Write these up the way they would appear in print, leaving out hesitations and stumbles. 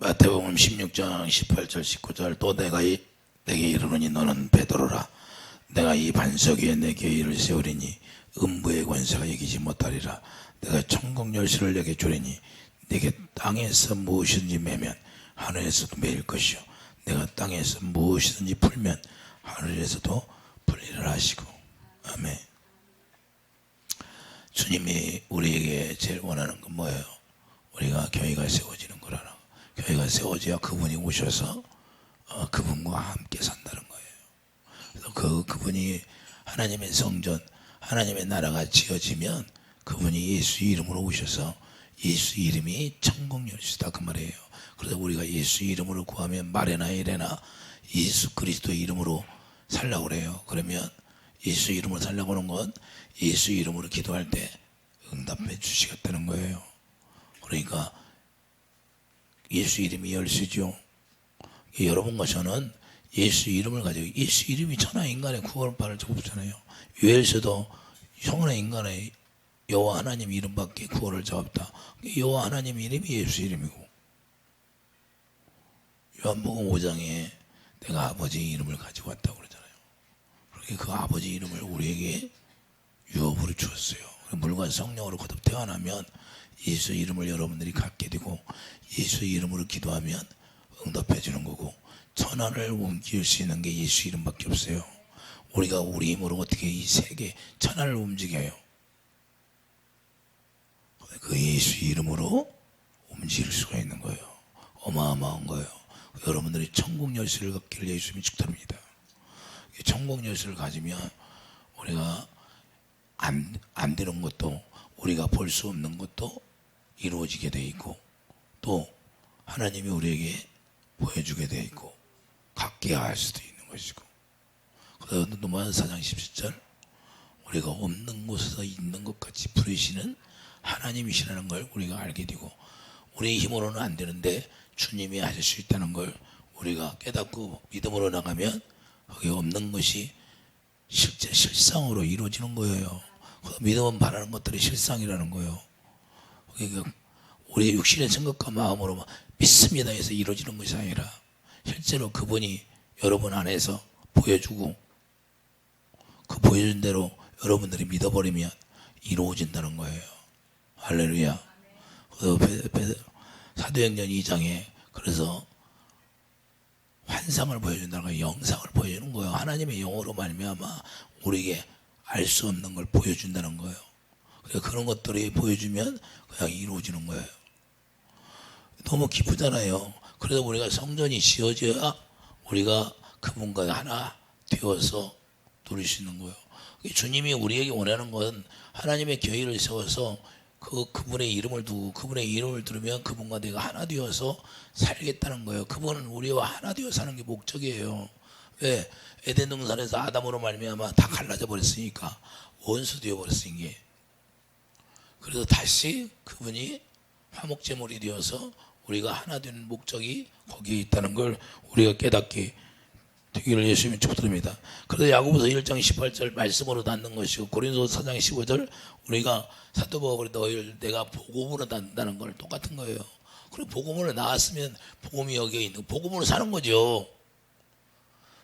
마태복음 16장 18절 19절 또 내게 이르노니 너는 베드로라 내가 이 반석 위에 내 교회를 세우리니 음부의 권세가 이기지 못하리라. 내가 천국 열쇠를 내게 주리니 내게 땅에서 무엇이든지 매면 하늘에서도 매일 것이요 내가 땅에서 무엇이든지 풀면 하늘에서도 풀리라 하시고. 아멘. 주님이 우리에게 제일 원하는 건 뭐예요? 우리가 교회가 세워지는 거라나. 교회가 세워져야 그분이 오셔서 그분과 함께 산다는 거예요. 그래서 그분이 하나님의 성전, 하나님의 나라가 지어지면 그분이 예수 이름으로 오셔서 예수 이름이 천국 열쇠다 그 말이에요. 그래서 우리가 예수 이름으로 구하면 말에나 이래나 예수 그리스도 이름으로 살라고 그래요. 그러면 예수 이름으로 살라고 하는 건 예수 이름으로 기도할 때 응답해 주시겠다는 거예요. 그러니까 예수 이름이 열쇠죠. 여러분과 저는 예수 이름을 가지고, 예수 이름이 천하 인간의 구원을 받을 적 없잖아요. 유엘서도 천하 인간의 여호와 하나님 이름밖에 구원을 적 없다. 여호와 하나님 이름이 예수 이름이고, 요한복음 5장에 내가 아버지 이름을 가지고 왔다고 그러잖아요. 그렇게 그 아버지 이름을 우리에게 유업으로 주었어요. 물과 성령으로 거듭 태어나면 예수 이름을 여러분들이 갖게 되고 예수 이름으로 기도하면 응답해 주는 거고, 천하를 움직일 수 있는 게 예수 이름밖에 없어요. 우리가 우리 힘으로 어떻게 이 세계 천하를 움직여요? 그 예수 이름으로 움직일 수가 있는 거예요. 어마어마한 거예요. 여러분들이 천국 열쇠를 갖기를 예수님이 축복합니다. 천국 열쇠를 가지면 우리가 안 되는 것도, 우리가 볼 수 없는 것도 이루어지게 돼 있고, 또 하나님이 우리에게 보여주게 돼 있고 갖게 할 수도 있는 것이고. 그래서 로마서 4장 17절 우리가 없는 곳에서 있는 것 같이 부르시는 하나님이시라는 걸 우리가 알게 되고, 우리의 힘으로는 안 되는데 주님이 하실 수 있다는 걸 우리가 깨닫고 믿음으로 나가면 거기 없는 것이 실제 실상으로 이루어지는 거예요. 믿음은 바라는 것들이 실상이라는 거예요. 그러니까 우리의 육신의 생각과 마음으로 믿습니다 해서 이루어지는 것이 아니라 실제로 그분이 여러분 안에서 보여주고 그 보여준 대로 여러분들이 믿어버리면 이루어진다는 거예요. 할렐루야. 사도행전 2장에 그래서 환상을 보여준다는 거예요. 영상을 보여주는 거예요. 하나님의 영으로 말미암아 우리에게 알 수 없는 걸 보여준다는 거예요. 그런 것들이 보여주면 그냥 이루어지는 거예요. 너무 기쁘잖아요. 그래서 우리가 성전이 지어져야 우리가 그분과 하나 되어서 누릴 수 있는 거예요. 주님이 우리에게 원하는 건 하나님의 교회를 세워서 그분의 이름을 두고 그분의 이름을 들으면 그분과 내가 하나 되어서 살겠다는 거예요. 그분은 우리와 하나 되어 사는 게 목적이에요. 왜? 에덴 동산에서 아담으로 말미암아 다 갈라져 버렸으니까, 원수 되어 버렸으니까. 그래서 다시 그분이 화목제물이 되어서 우리가 하나 되는 목적이 거기에 있다는 걸 우리가 깨닫게 되기를 예수님이 축복드립니다. 그래서 야고보서 1장 18절 말씀으로 닫는 것이고, 고린도서 4장 15절 우리가 사도 바울이 너희를 내가 복음으로 닫는다는 걸 똑같은 거예요. 그리고 복음으로 나왔으면 복음이 여기에 있는, 복음으로 사는 거죠.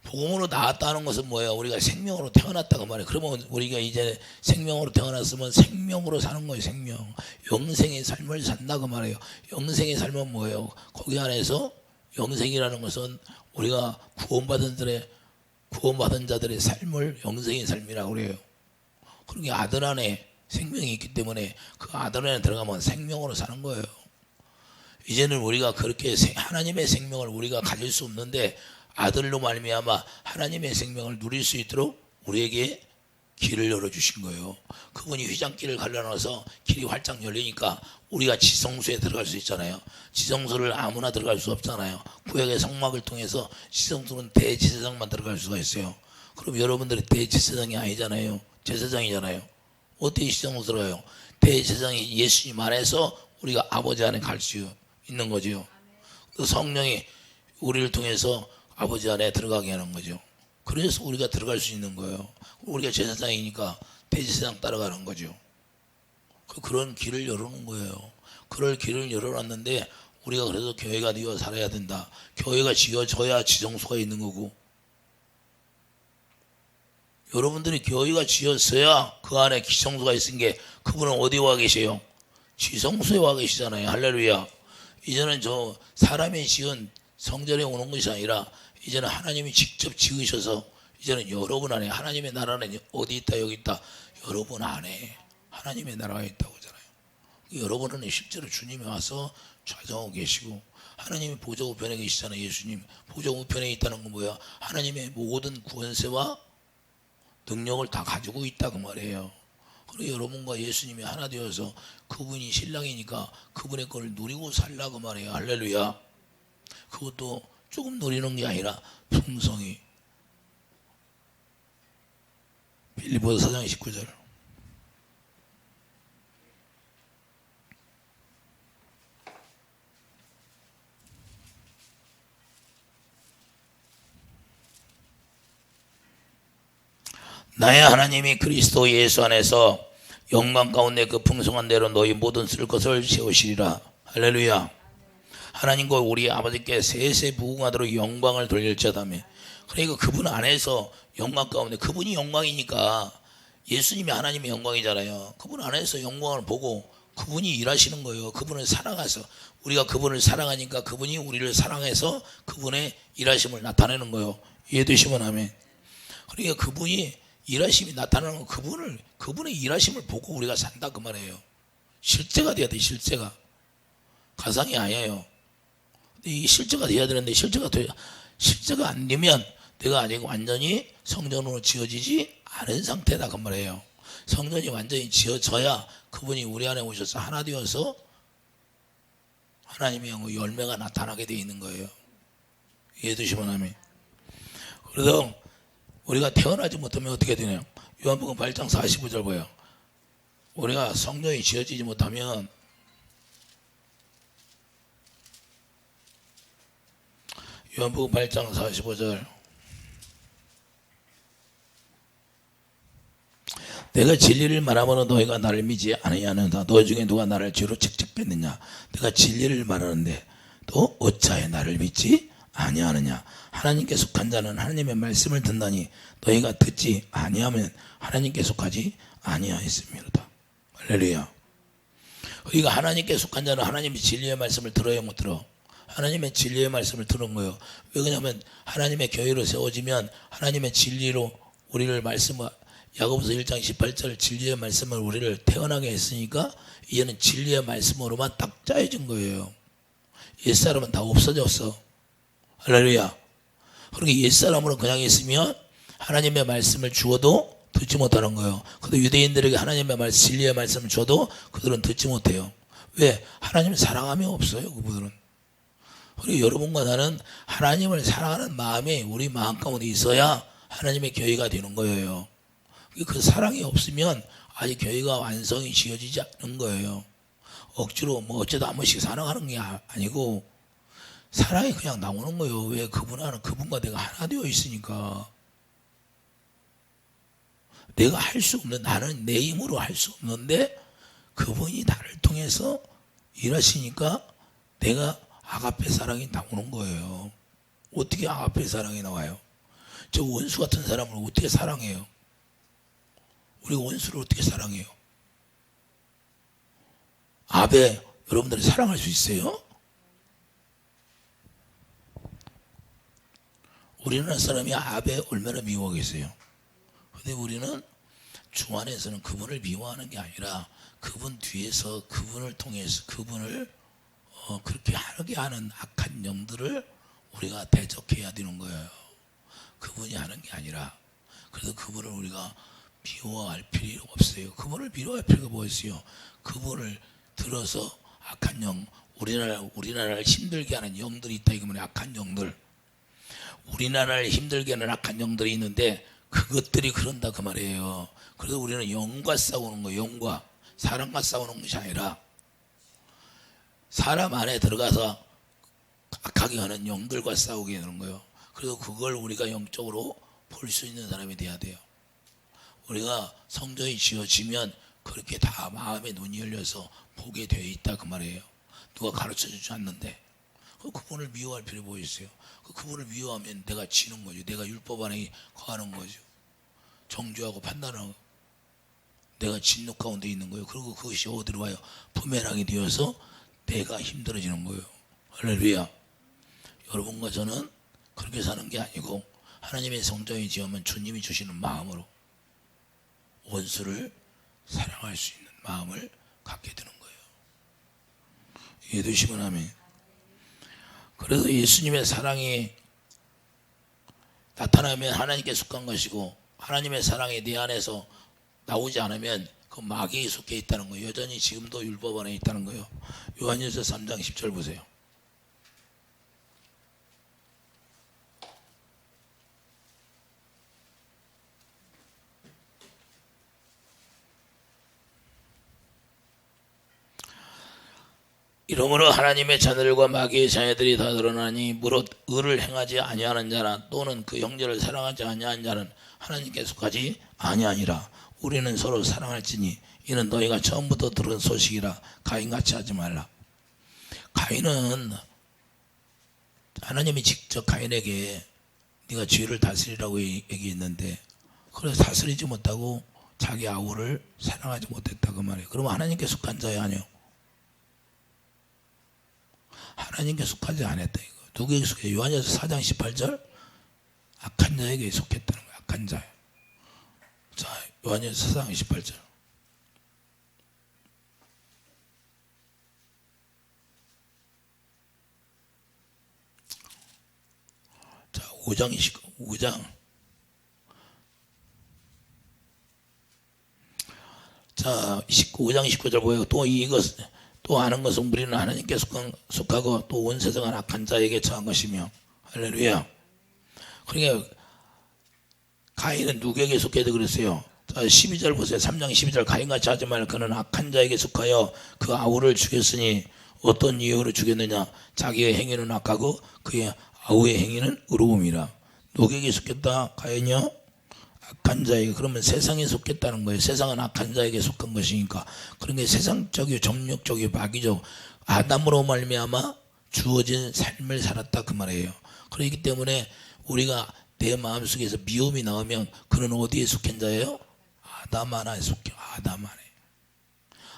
복음으로 나왔다는 것은 뭐예요? 우리가 생명으로 태어났다고 말해요. 그러면 우리가 이제 생명으로 태어났으면 생명으로 사는 거예요. 생명, 영생의 삶을 산다고 말해요. 영생의 삶은 뭐예요? 거기 안에서 영생이라는 것은 우리가 구원받은 자들의 삶을 영생의 삶이라고 그래요. 그러니까 아들 안에 생명이 있기 때문에 그 아들 안에 들어가면 생명으로 사는 거예요. 이제는 우리가 그렇게 하나님의 생명을 우리가 가질 수 없는데 아들로 말미암아 하나님의 생명을 누릴 수 있도록 우리에게 길을 열어주신 거예요. 그분이 휘장길을 갈라놔서 길이 활짝 열리니까 우리가 지성소에 들어갈 수 있잖아요. 지성소를 아무나 들어갈 수 없잖아요. 구약의 성막을 통해서 지성소는 대제사장만 들어갈 수가 있어요. 그럼 여러분들이 대제사장이 아니잖아요. 제사장이잖아요. 어떻게 지성소 들어가요? 대제사장이 예수님 안에서 우리가 아버지 안에 갈 수 있는 거죠. 그 성령이 우리를 통해서 아버지 안에 들어가게 하는 거죠. 그래서 우리가 들어갈 수 있는 거예요. 우리가 제사장이니까 대제사장 따라가는 거죠. 그런 길을 열어놓은 거예요. 그럴 길을 열어놨는데 우리가 그래서 교회가 되어 살아야 된다. 교회가 지어져야 지성소가 있는 거고, 여러분들이 교회가 지었어야 그 안에 지성소가 있은 게, 그분은 어디 와 계세요? 지성소에 와 계시잖아요. 할렐루야. 이제는 저 사람이 지은 성전에 오는 것이 아니라 이제는 하나님이 직접 지으셔서 이제는 여러분 안에, 하나님의 나라는 어디 있다? 여기 있다. 여러분 안에 하나님의 나라가 있다고 하잖아요. 여러분은 실제로 주님이 와서 좌정하고 계시고, 하나님이 보좌 우편에 계시잖아요. 예수님 보좌 우편에 있다는 건 뭐야? 하나님의 모든 구원세와 능력을 다 가지고 있다 그 말이에요. 그리고 여러분과 예수님이 하나 되어서 그분이 신랑이니까 그분의 걸 누리고 살라 그 말이에요. 할렐루야. 그것도 조금 누리는 게 아니라 풍성히. 빌립보서 4장 19절. 나의 하나님이 그리스도 예수 안에서 영광 가운데 그 풍성한 대로 너희 모든 쓸 것을 세우시리라. 할렐루야. 하나님과 우리 아버지께 세세 부응하도록 영광을 돌릴자다며. 그러니까 그분 안에서 영광 가운데, 그분이 영광이니까 예수님이 하나님의 영광이잖아요. 그분 안에서 영광을 보고 그분이 일하시는 거예요. 그분을 사랑해서, 우리가 그분을 사랑하니까 그분이 우리를 사랑해서 그분의 일하심을 나타내는 거예요. 이해되시면 아멘. 그러니까 그분이 일하심이 나타나는 거, 그분의 일하심을 보고 우리가 산다 그 말이에요. 실제가 돼야 돼. 실제가, 가상이 아니에요. 이 실제가 돼야 되는데 실제가 안 되면 내가 아직 완전히 성전으로 지어지지 않은 상태다 그 말이에요. 성전이 완전히 지어져야 그분이 우리 안에 오셔서 하나 되어서 하나님의 열매가 나타나게 되어 있는 거예요. 이해되시면 아멘. 그래서 우리가 태어나지 못하면 어떻게 되나요? 요한복음 8장 45절 보여요. 우리가 성전이 지어지지 못하면, 요한복음 8장 45절. 내가 진리를 말하면 너희가 나를 믿지 아니하는다. 너희 중에 누가 나를 죄로 책잡겠느냐? 내가 진리를 말하는데 또 어찌하여 나를 믿지 아니하느냐? 하나님께 속한 자는 하나님의 말씀을 듣나니 너희가 듣지 아니하면 하나님께 속하지 아니하였습니다. 할렐루야. 그러니까 하나님께 속한 자는 하나님의 진리의 말씀을 들어야 못 들어. 하나님의 진리의 말씀을 들은 거예요. 왜 그러냐면 하나님의 교회로 세워지면 하나님의 진리로 우리를 야고보서 1장 18절 진리의 말씀을 우리를 태어나게 했으니까 이제는 진리의 말씀으로만 딱 짜여진 거예요. 옛사람은 다 없어졌어. 할렐루야. 그러니까 옛사람으로 그냥 있으면 하나님의 말씀을 주어도 듣지 못하는 거예요. 근데 유대인들에게 하나님의 말씀, 진리의 말씀을 줘도 그들은 듣지 못해요. 왜? 하나님을 사랑함이 없어요. 그분들은. 그리고 여러분과 나는 하나님을 사랑하는 마음이 우리 마음 가운데 있어야 하나님의 교회가 되는 거예요. 그 사랑이 없으면 아직 교회가 완성이 지어지지 않는 거예요. 억지로 어쩌다 한 번씩 사랑하는 게 아니고 사랑이 그냥 나오는 거예요. 왜? 그분과 내가 하나 되어 있으니까. 내가 할 수 없는, 나는 내 힘으로 할 수 없는데 그분이 나를 통해서 일하시니까 내가 아가페 사랑이 나오는 거예요. 어떻게 아가페 사랑이 나와요? 저 원수 같은 사람을 어떻게 사랑해요? 우리 원수를 어떻게 사랑해요? 아베, 여러분들이 사랑할 수 있어요? 우리나라 사람이 아베 얼마나 미워하겠어요? 근데 우리는 주 안에서는 그분을 미워하는 게 아니라 그분 뒤에서 그분을 통해서 그분을 그렇게 하게 하는 악한 영들을 우리가 대적해야 되는 거예요. 그분이 하는 게 아니라. 그래서 그분을 우리가 미워할 필요가 없어요. 그분을 미워할 필요가 뭐 있어요? 그분을 들어서 악한 영, 우리나라를 힘들게 하는 영들이 있다 이거면 악한 영들. 우리나라를 힘들게 하는 악한 영들이 있는데 그것들이 그런다 그 말이에요. 그래서 우리는 영과 싸우는 거예요. 영과. 사람과 싸우는 것이 아니라 사람 안에 들어가서 악하게 하는 영들과 싸우게 되는 거예요. 그래서 그걸 우리가 영적으로 볼 수 있는 사람이 돼야 돼요. 우리가 성전이 지어지면 그렇게 다 마음의 눈이 열려서 보게 되어 있다 그 말이에요. 누가 가르쳐주지 않는데 그분을 미워할 필요 뭐 있어요? 그분을 미워하면 내가 지는 거죠. 내가 율법 안에 거하는 거죠. 정죄하고 판단하고 내가 진노 가운데 있는 거예요. 그리고 그것이 어디로 와요? 부메랑이 되어서 내가 힘들어지는 거예요. 할렐루야. 여러분과 저는 그렇게 사는 게 아니고 하나님의 성전이 지으면 주님이 주시는 마음으로 원수를 사랑할 수 있는 마음을 갖게 되는 거예요. 이해되시면 아멘. 그래서 예수님의 사랑이 나타나면 하나님께 속한 것이고 하나님의 사랑이 내 안에서 나오지 않으면 그 마귀에 속해 있다는 거예요. 여전히 지금도 율법 안에 있다는 거예요. 요한일서 3장 10절 보세요. 이러므로 하나님의 자녀들과 마귀의 자녀들이 다 드러나니 무릇 의를 행하지 아니하는 자나 또는 그 형제를 사랑하지 아니하는 자는 하나님께 속하지 아니하니라. 우리는 서로 사랑할지니 이는 너희가 처음부터 들은 소식이라. 가인같이 하지 말라. 가인은 하나님이 직접 가인에게 네가 죄를 다스리라고 얘기했는데 그래서 다스리지 못하고 자기 아우를 사랑하지 못했다 그 말이에요. 그러면 하나님께 속한 자야 아니요? 하나님께 속하지 않았다 이거. 누구에게 속해? 요한일서 4장 18절 악한 자에게 속했다는 거야. 악한 자. 자, 요한일서 4장 18절. 자, 5장 5장. 자, 5장 19절 보여요. 또 이것 또 아는 것은 우리는 하나님께 속하고 또 온 세상은 악한 자에게 처한 것이며. 할렐루야. 그러니까 가인은 누구에게 속해도 그랬어요. 자, 12절 보세요. 3장 12절. 가인같이 하지 말라. 그는 악한 자에게 속하여 그 아우를 죽였으니 어떤 이유로 죽였느냐? 자기의 행위는 악하고 그의 아우의 행위는 의로움이라. 누구에게 속했다? 가인이요? 악한 자에게. 그러면 세상에 속했다는 거예요. 세상은 악한 자에게 속한 것이니까. 그러니까 세상적이고 정욕적이고 마귀적 아담으로 말미암아 주어진 삶을 살았다 그 말이에요. 그렇기 때문에 우리가 내 마음속에서 미움이 나오면 그는 어디에 속한 자예요? 아담 안에 속해.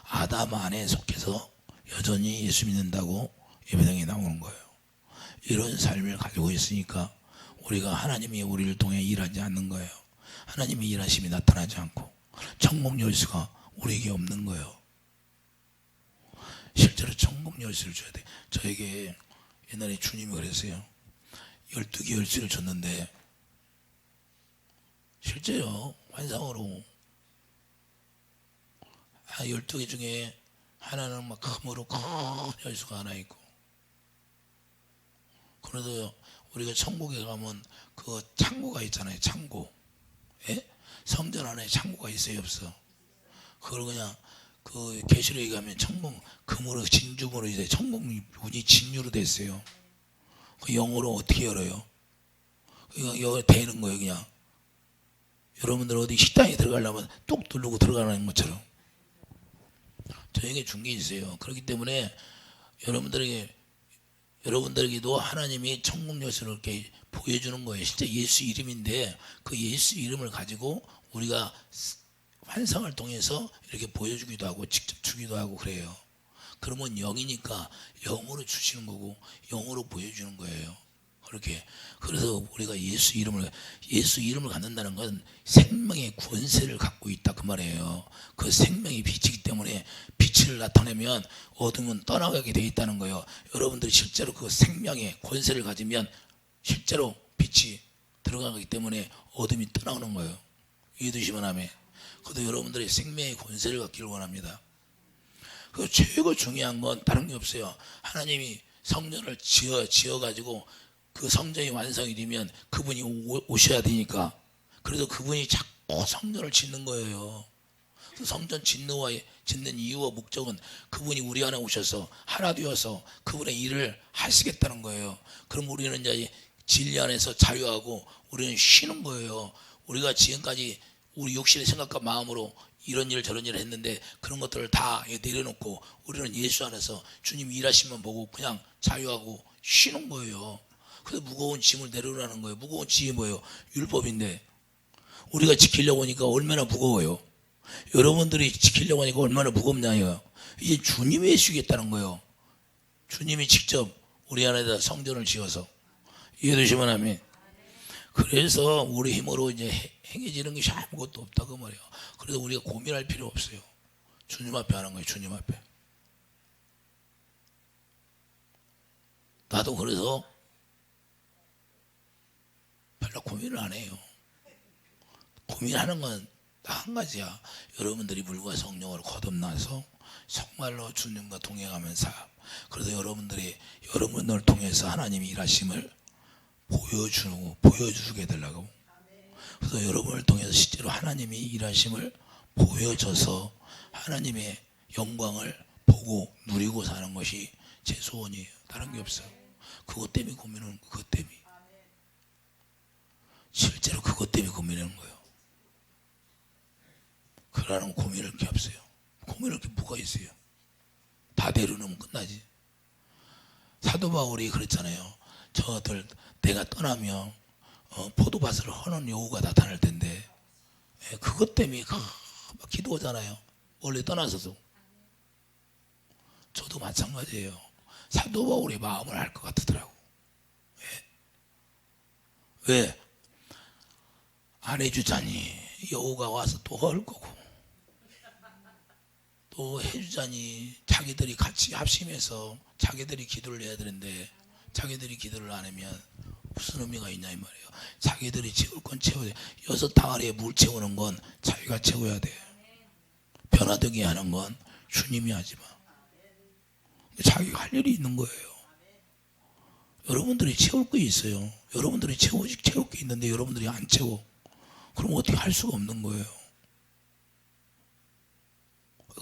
아담 안에 속해서 여전히 예수 믿는다고 예배당에 나오는 거예요. 이런 삶을 가지고 있으니까 우리가 하나님이 우리를 통해 일하지 않는 거예요. 하나님의 일하심이 나타나지 않고 천국 열쇠가 우리에게 없는 거예요. 실제로 천국 열쇠를 줘야 돼. 저에게 옛날에 주님이 그랬어요. 12개 열쇠를 줬는데 실제요 환상으로 12개 중에 하나는 막 금으로 큰 열쇠가 하나 있고, 그래도 우리가 천국에 가면 그 창고가 있잖아요. 창고. 예? 성전 안에 창고가 있어요, 없어? 그걸 그냥 그 계시록에 가면 천국 금으로 진주으로 이제 천국 문이 진유로 됐어요. 그 영어로 어떻게 열어요? 이거 되는 거예요, 그냥. 여러분들 어디 식당에 들어가려면 뚝 누르고 들어가는 것처럼 저에게 준 게 있어요. 그렇기 때문에 여러분들에게도 하나님이 천국 열쇠를 이렇게 보여주는 거예요. 실제 예수 이름인데 그 예수 이름을 가지고 우리가 환상을 통해서 이렇게 보여주기도 하고 직접 주기도 하고 그래요. 그러면 영이니까 영으로 주시는 거고 영으로 보여주는 거예요. 그렇게. 그래서 우리가 예수 이름을 갖는다는 건 생명의 권세를 갖고 있다 그 말이에요. 그 생명이 빛이기 때문에 빛을 나타내면 어둠은 떠나가게 돼 있다는 거예요. 여러분들이 실제로 그 생명의 권세를 가지면 실제로 빛이 들어가기 때문에 어둠이 떠나오는 거예요. 이해되시면 아멘. 그래도 여러분들이 생명의 권세를 갖기를 원합니다. 그 최고 중요한 건 다른 게 없어요. 하나님이 성전을 지어가지고 그 성전이 완성이 되면 그분이 오셔야 되니까. 그래서 그분이 자꾸 성전을 짓는 거예요. 그 성전 짓는 이유와 목적은 그분이 우리 안에 오셔서 하나 되어서 그분의 일을 하시겠다는 거예요. 그럼 우리는 이제 진리 안에서 자유하고 우리는 쉬는 거예요. 우리가 지금까지 우리 육신의 생각과 마음으로 이런 일 저런 일을 했는데 그런 것들을 다 내려놓고 우리는 예수 안에서 주님 일하시면 보고 그냥 자유하고 쉬는 거예요. 그래서 무거운 짐을 내려놓으라는 거예요. 무거운 짐이 뭐예요? 율법인데 우리가 지키려고 하니까 얼마나 무거워요. 여러분들이 지키려고 하니까 얼마나 무겁냐요. 이제 주님이 해주겠다는 거예요. 주님이 직접 우리 안에다 성전을 지어서 이해되시면 아멘. 그래서 우리 힘으로 이제 행해지는 것이 아무것도 없다고 말이에요. 그래서 우리가 고민할 필요 없어요. 주님 앞에 하는 거예요. 주님 앞에. 나도 그래서 별로 고민을 안 해요. 고민하는 건 딱 한 가지야. 여러분들이 물과 성령으로 거듭나서 정말로 주님과 동행하면서 그래서 여러분을 통해서 하나님이 일하심을 보여주게 되려고. 그래서 여러분을 통해서 실제로 하나님이 일하심을 보여줘서 하나님의 영광을 보고 누리고 사는 것이 제 소원이에요. 다른 게 없어요. 그것 때문에 고민하는 거예요. 그것 때문에. 실제로 그것 때문에 고민하는 거예요. 그러는 고민할 게 없어요. 고민할 게 뭐가 있어요? 다 내려놓으면 끝나지. 사도 바울이 그랬잖아요. 저들 내가 떠나면 포도밭을 허는 여우가 나타날 텐데 그것 때문에 막 기도하잖아요. 원래 떠나서도. 저도 마찬가지예요. 사도 바울의 마음을 알 것 같더라고. 왜? 안 해주자니 여우가 와서 또 할 거고 또 해주자니 자기들이 같이 합심해서 자기들이 기도를 해야 되는데 자기들이 기도를 안 하면 무슨 의미가 있냐 이 말이에요. 자기들이 채울 건 채워야 돼. 6항아리에 물 채우는 건 자기가 채워야 돼. 변화되게 하는 건 주님이 하지 마. 자기가 할 일이 있는 거예요. 여러분들이 채울 게 있어요. 여러분들이 채울 게 있는데 여러분들이 안 채워. 그럼 어떻게 할 수가 없는 거예요.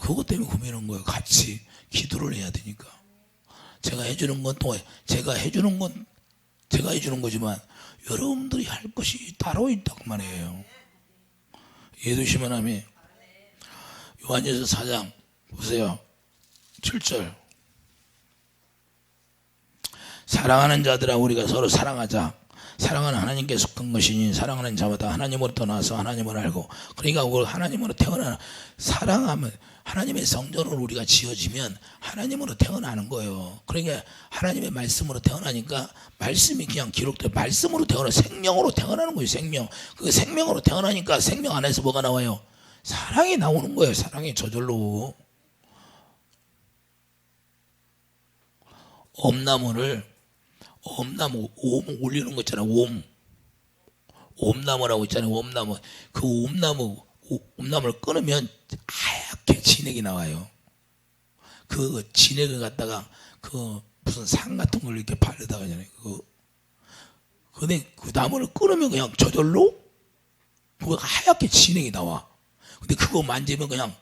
그것 때문에 고민한 거예요. 같이 기도를 해야 되니까. 제가 해주는 건 또 제가 해주는 거지만 여러분들이 할 것이 따로 있다고 말이에요. 이해되시면 하면 요한일서 4장 보세요. 7절. 사랑하는 자들아 우리가 서로 사랑하자. 사랑은 하나님께 속한 것이니 사랑하는 자마다 하나님으로 떠나서 하나님을 알고. 그러니까 하나님으로 태어나는 사랑하면 하나님의 성전으로 우리가 지어지면 하나님으로 태어나는 거예요. 그러니까 하나님의 말씀으로 태어나니까 말씀이 그냥 기록돼. 말씀으로 태어나 생명으로 태어나는 거예요. 생명. 그 생명으로 태어나니까 생명 안에서 뭐가 나와요? 사랑이 나오는 거예요. 사랑이 저절로. 옴나무 올리는 거 있잖아요. 옴나무라고 있잖아요. 옴나무. 그 옴나무를 끊으면 하얗게 진액이 나와요. 그 진액을 갖다가 그 무슨 상 같은 걸 이렇게 바르다가 하잖아요. 근데 그 나무를 끊으면 그냥 저절로 그거 하얗게 진액이 나와. 근데 그거 만지면 그냥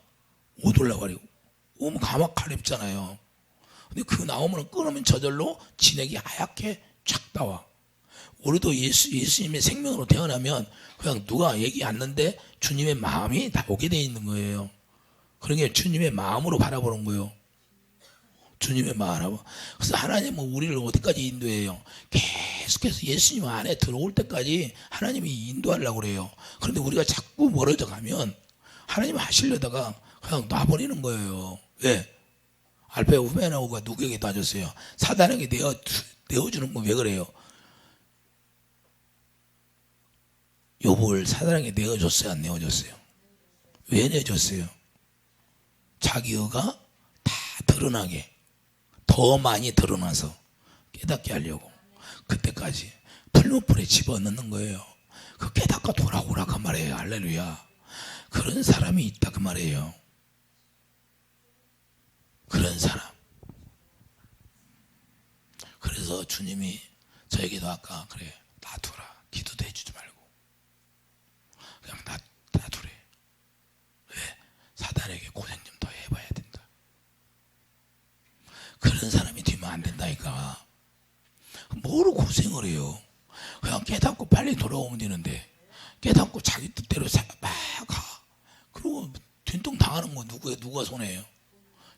못 올라가리고. 오면 가막 가렵잖아요. 근데 그 나무를 끊으면 저절로 진액이 하얗게 쫙 나와. 우리도 예수님의 생명으로 태어나면 그냥 누가 얘기 않는데 주님의 마음이 나오게 돼 있는 거예요. 그러니까 주님의 마음으로 바라보는 거예요. 주님의 마음으로. 그래서 하나님은 우리를 어디까지 인도해요? 계속해서 예수님 안에 들어올 때까지 하나님이 인도하려고 그래요. 그런데 우리가 자꾸 멀어져 가면 하나님 하시려다가 그냥 놔버리는 거예요. 왜? 알파 오메가가 누구에게 따졌어요? 사단에게 내어주는 건 왜 그래요? 욥을 사단에게 내어줬어요? 안 내어줬어요? 왜 내어줬어요? 자기 의가 다 드러나게, 더 많이 드러나서 깨닫게 하려고. 그때까지 풀무불에 집어넣는 거예요. 그 깨닫고 돌아오라 그 말이에요. 할렐루야. 그런 사람이 있다 그 말이에요. 그런 사람. 그래서 주님이 저에게도 아까 그래 놔두라. 기도도 해주지 말고 그냥 놔두래. 왜? 사단에게 고생 좀 더 해봐야 된다. 그런 사람이 되면 안 된다니까. 뭐로 고생을 해요? 그냥 깨닫고 빨리 돌아오면 되는데 깨닫고 자기 뜻대로 막 가. 그러고 진통 당하는 거 누가 손해예요?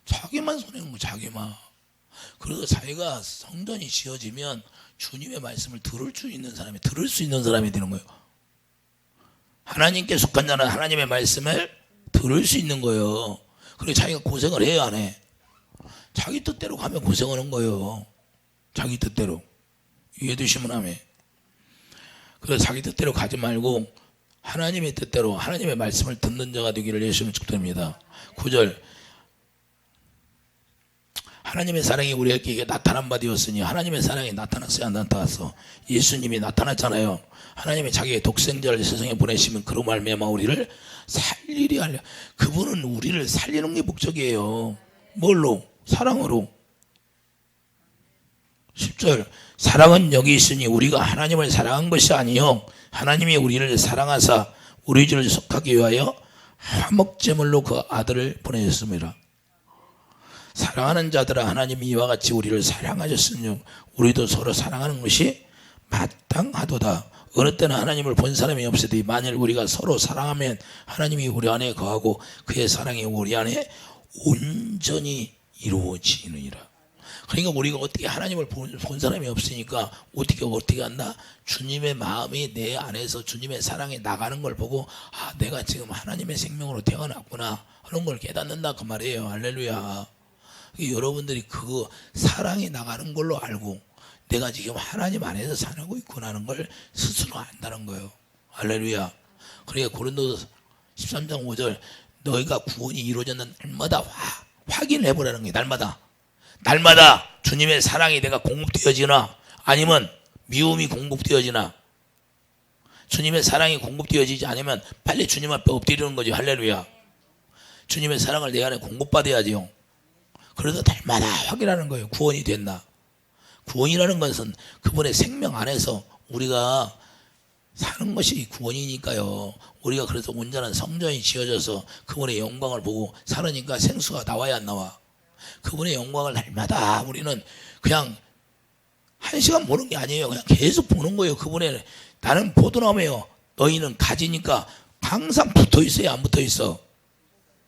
자기만 손해는 거, 자기만. 그래서 자기가 성전이 지어지면 주님의 말씀을 들을 수 있는 사람이 되는 거예요. 하나님께 속한 자는 하나님의 말씀을 들을 수 있는 거예요. 그리고 자기가 고생을 해야 안 해. 자기 뜻대로 가면 고생하는 거예요. 자기 뜻대로. 이해되시면 하면. 그래서 자기 뜻대로 가지 말고 하나님의 뜻대로 하나님의 말씀을 듣는 자가 되기를 예수님은 축복합니다. 9절, 하나님의 사랑이 우리에게 나타난 바 되었으니, 하나님의 사랑이 나타났어요, 안 나타났어? 예수님이 나타났잖아요. 하나님이 자기의 독생자를 세상에 보내시면 그로 말미암아 우리를 살리려 하려. 그분은 우리를 살리는 게 목적이에요. 뭘로? 사랑으로. 10절, 사랑은 여기 있으니 우리가 하나님을 사랑한 것이 아니요 하나님이 우리를 사랑하사 우리 죄를 속하기 위하여 화목제물로 그 아들을 보내셨습니다. 사랑하는 자들아, 하나님이 이와 같이 우리를 사랑하셨으니 우리도 서로 사랑하는 것이 마땅하도다. 어느 때는 하나님을 본 사람이 없으되 만일 우리가 서로 사랑하면 하나님이 우리 안에 거하고 그의 사랑이 우리 안에 온전히 이루어지느니라. 그러니까 우리가 어떻게 하나님을 본 사람이 없으니까 어떻게 한다? 주님의 마음이 내 안에서 주님의 사랑이 나가는 걸 보고, 아, 내가 지금 하나님의 생명으로 태어났구나 하는 걸 깨닫는다 그 말이에요. 할렐루야. 여러분들이 그 사랑이 나가는 걸로 알고 내가 지금 하나님 안에서 살고 있구나 하는 걸 스스로 안다는 거예요. 할렐루야. 그러니까 고린도서 13장 5절, 너희가 구원이 이루어졌는 날마다 확인해 보라는 거예요. 날마다 주님의 사랑이 내가 공급되어지나 아니면 미움이 공급되어지나. 주님의 사랑이 공급되어지지 않으면 빨리 주님 앞에 엎드리는 거죠. 할렐루야. 주님의 사랑을 내 안에 공급받아야지요. 그래서 날마다 확인하는 거예요. 구원이 됐나. 구원이라는 것은 그분의 생명 안에서 우리가 사는 것이 구원이니까요. 우리가 그래서 온전한 성전이 지어져서 그분의 영광을 보고 살으니까 생수가 나와야 안 나와. 그분의 영광을 날마다 우리는 그냥 한 시간 보는 게 아니에요. 그냥 계속 보는 거예요. 그분의, 나는 보드나무예요. 너희는 가지니까 항상 붙어 있어요, 안 붙어 있어?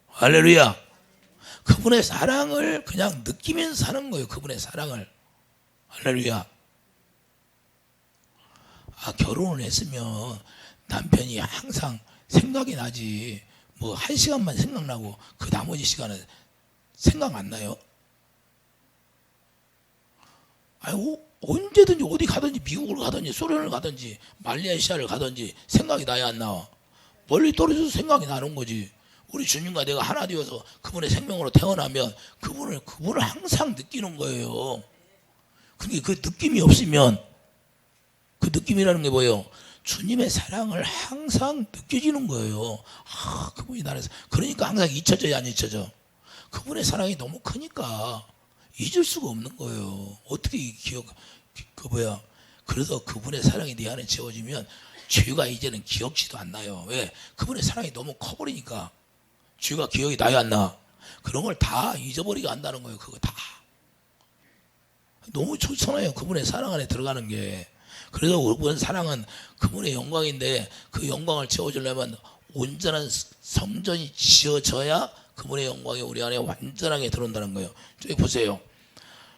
할렐루야. 그분의 사랑을 그냥 느끼면서 사는 거예요. 그분의 사랑을. 할렐루야. 아, 결혼을 했으면 남편이 항상 생각이 나지. 뭐 한 시간만 생각나고 그 나머지 시간은 생각 안 나요? 아이고, 언제든지 어디 가든지 미국을 가든지 소련을 가든지 말레이시아를 가든지 생각이 나야 안 나와? 멀리 떨어져서 생각이 나는 거지. 우리 주님과 내가 하나 되어서 그분의 생명으로 태어나면 그분을 항상 느끼는 거예요. 그러니까 그 느낌이 없으면, 그 느낌이라는 게 뭐예요? 주님의 사랑을 항상 느껴지는 거예요. 아, 그분이 나를, 그러니까 항상 잊혀져야 안 잊혀져. 그분의 사랑이 너무 크니까 잊을 수가 없는 거예요. 어떻게 그래서 그분의 사랑이 내 안에 채워지면 죄가 이제는 기억지도 안 나요. 왜? 그분의 사랑이 너무 커버리니까 죄가 기억이 나야 안 나. 그런 걸 다 잊어버리게 한다는 거예요. 그거 다. 너무 좋잖아요. 그분의 사랑 안에 들어가는 게. 그래서 그분의 사랑은 그분의 영광인데 그 영광을 채워주려면 온전한 성전이 지어져야 그분의 영광이 우리 안에 완전하게 들어온다는 거예요. 저기 보세요.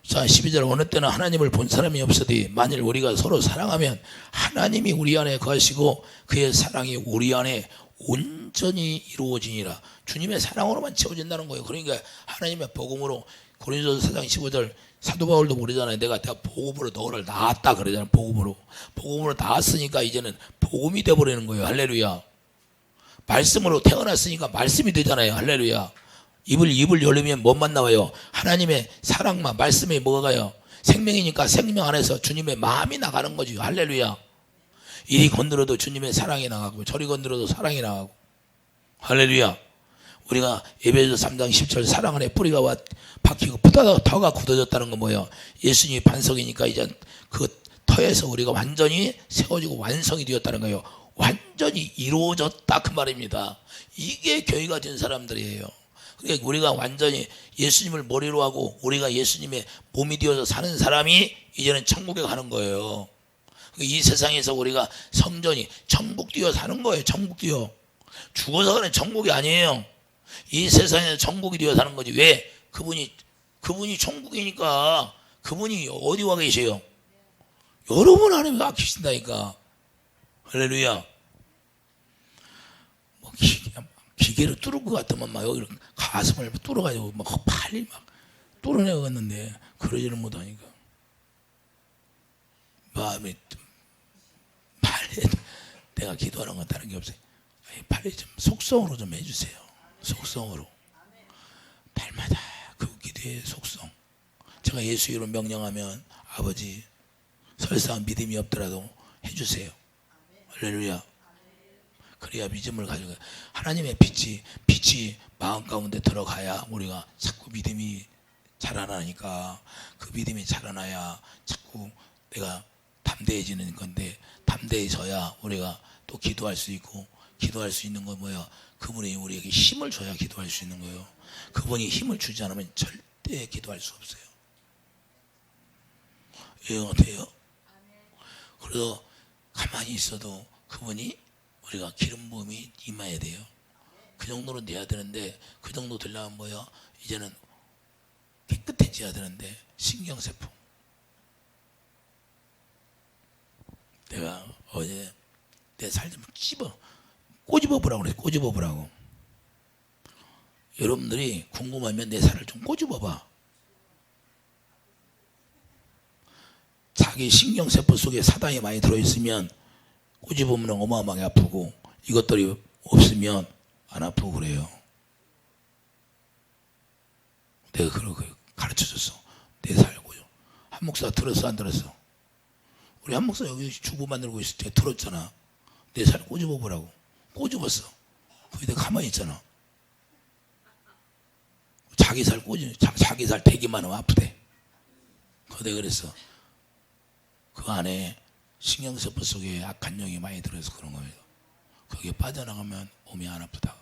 자, 12절, 어느 때는 하나님을 본 사람이 없으되 만일 우리가 서로 사랑하면 하나님이 우리 안에 거하시고 그의 사랑이 우리 안에 온전히 이루어지니라. 주님의 사랑으로만 채워진다는 거예요. 그러니까 하나님의 복음으로, 고린도서 4장 15절, 사도 바울도 그러잖아요. 내가 복음으로 너를 낳았다 그러잖아요. 복음으로 낳았으니까 이제는 복음이 돼버리는 거예요. 할렐루야. 말씀으로 태어났으니까 말씀이 되잖아요. 할렐루야. 입을 열리면 뭐만 나와요? 하나님의 사랑만, 말씀이 뭐가요? 생명이니까 생명 안에서 주님의 마음이 나가는 거죠. 할렐루야. 이리 건드려도 주님의 사랑이 나가고 저리 건드려도 사랑이 나가고. 할렐루야. 우리가 에베소서 3장 10절, 사랑 안에 뿌리가 박히고 터가 굳어졌다는 건 뭐예요? 예수님이 반석이니까 이제 그 터에서 우리가 완전히 세워지고 완성이 되었다는 거예요. 완전히 이루어졌다 그 말입니다. 이게 교회가 된 사람들이에요. 그러니까 우리가 완전히 예수님을 머리로 하고 우리가 예수님의 몸이 되어서 사는 사람이 이제는 천국에 가는 거예요. 이 세상에서 우리가 성전이 천국 뛰어 사는 거예요. 천국 뛰어. 죽어서 가는 천국이 아니에요. 이 세상에 천국이 되어 사는 거지. 왜? 그분이 천국이니까. 그분이 어디 와 계세요? 여러분 안에 와 계신다니까. 할렐루야. 뭐 기계로 뚫을 것 같으면 막 여기 가슴을 뚫어가지고 막 팔이 막 뚫어내겠는데 그러지는 못하니까. 마음이 팔에 내가 기도하는 건 다른 게 없어요. 팔에 좀 속성으로 좀 해주세요. 속성으로. 발마다 그 기도의 속성. 제가 예수 이름 명령하면 아버지 설사 믿음이 없더라도 해주세요. 할렐루야. 그래야 믿음을 가지고 하나님의 빛이 마음 가운데 들어가야 우리가 자꾸 믿음이 자라나니까 그 믿음이 자라나야 자꾸 내가 담대해지는 건데 담대해져야 우리가 또 기도할 수 있고 기도할 수 있는 건 뭐야? 그분이 우리에게 힘을 줘야 기도할 수 있는 거예요. 그분이 힘을 주지 않으면 절대 기도할 수 없어요. 이해가 돼요? 그래서 가만히 있어도 그분이 우리가 기름 부음이 임해야 돼요. 그 정도로 돼야 되는데 그 정도 되려면 뭐야? 이제는 깨끗해져야 되는데 신경세포. 내가 어제 내 살 좀 꼬집어 보라고 그래. 꼬집어 보라고. 여러분들이 궁금하면 내 살을 좀 꼬집어 봐. 자기 신경세포 속에 사단이 많이 들어있으면 꼬집으면 어마어마하게 아프고 이것들이 없으면 안 아프고 그래요. 내가 그렇게 가르쳐줬어. 내 살 꼬집어. 한 목사 들었어 안 들었어? 우리 한 목사 여기 주부 만들고 있을 때 들었잖아. 내 살 꼬집어 보라고. 꼬집었어. 거기 내가 가만히 있잖아. 자기 살 대기만 하면 아프대. 그거 내가 그랬어. 그 안에 신경세포 속에 악한 영이 많이 들어서 그런 거예요. 거기에 빠져나가면 몸이 안 아프다.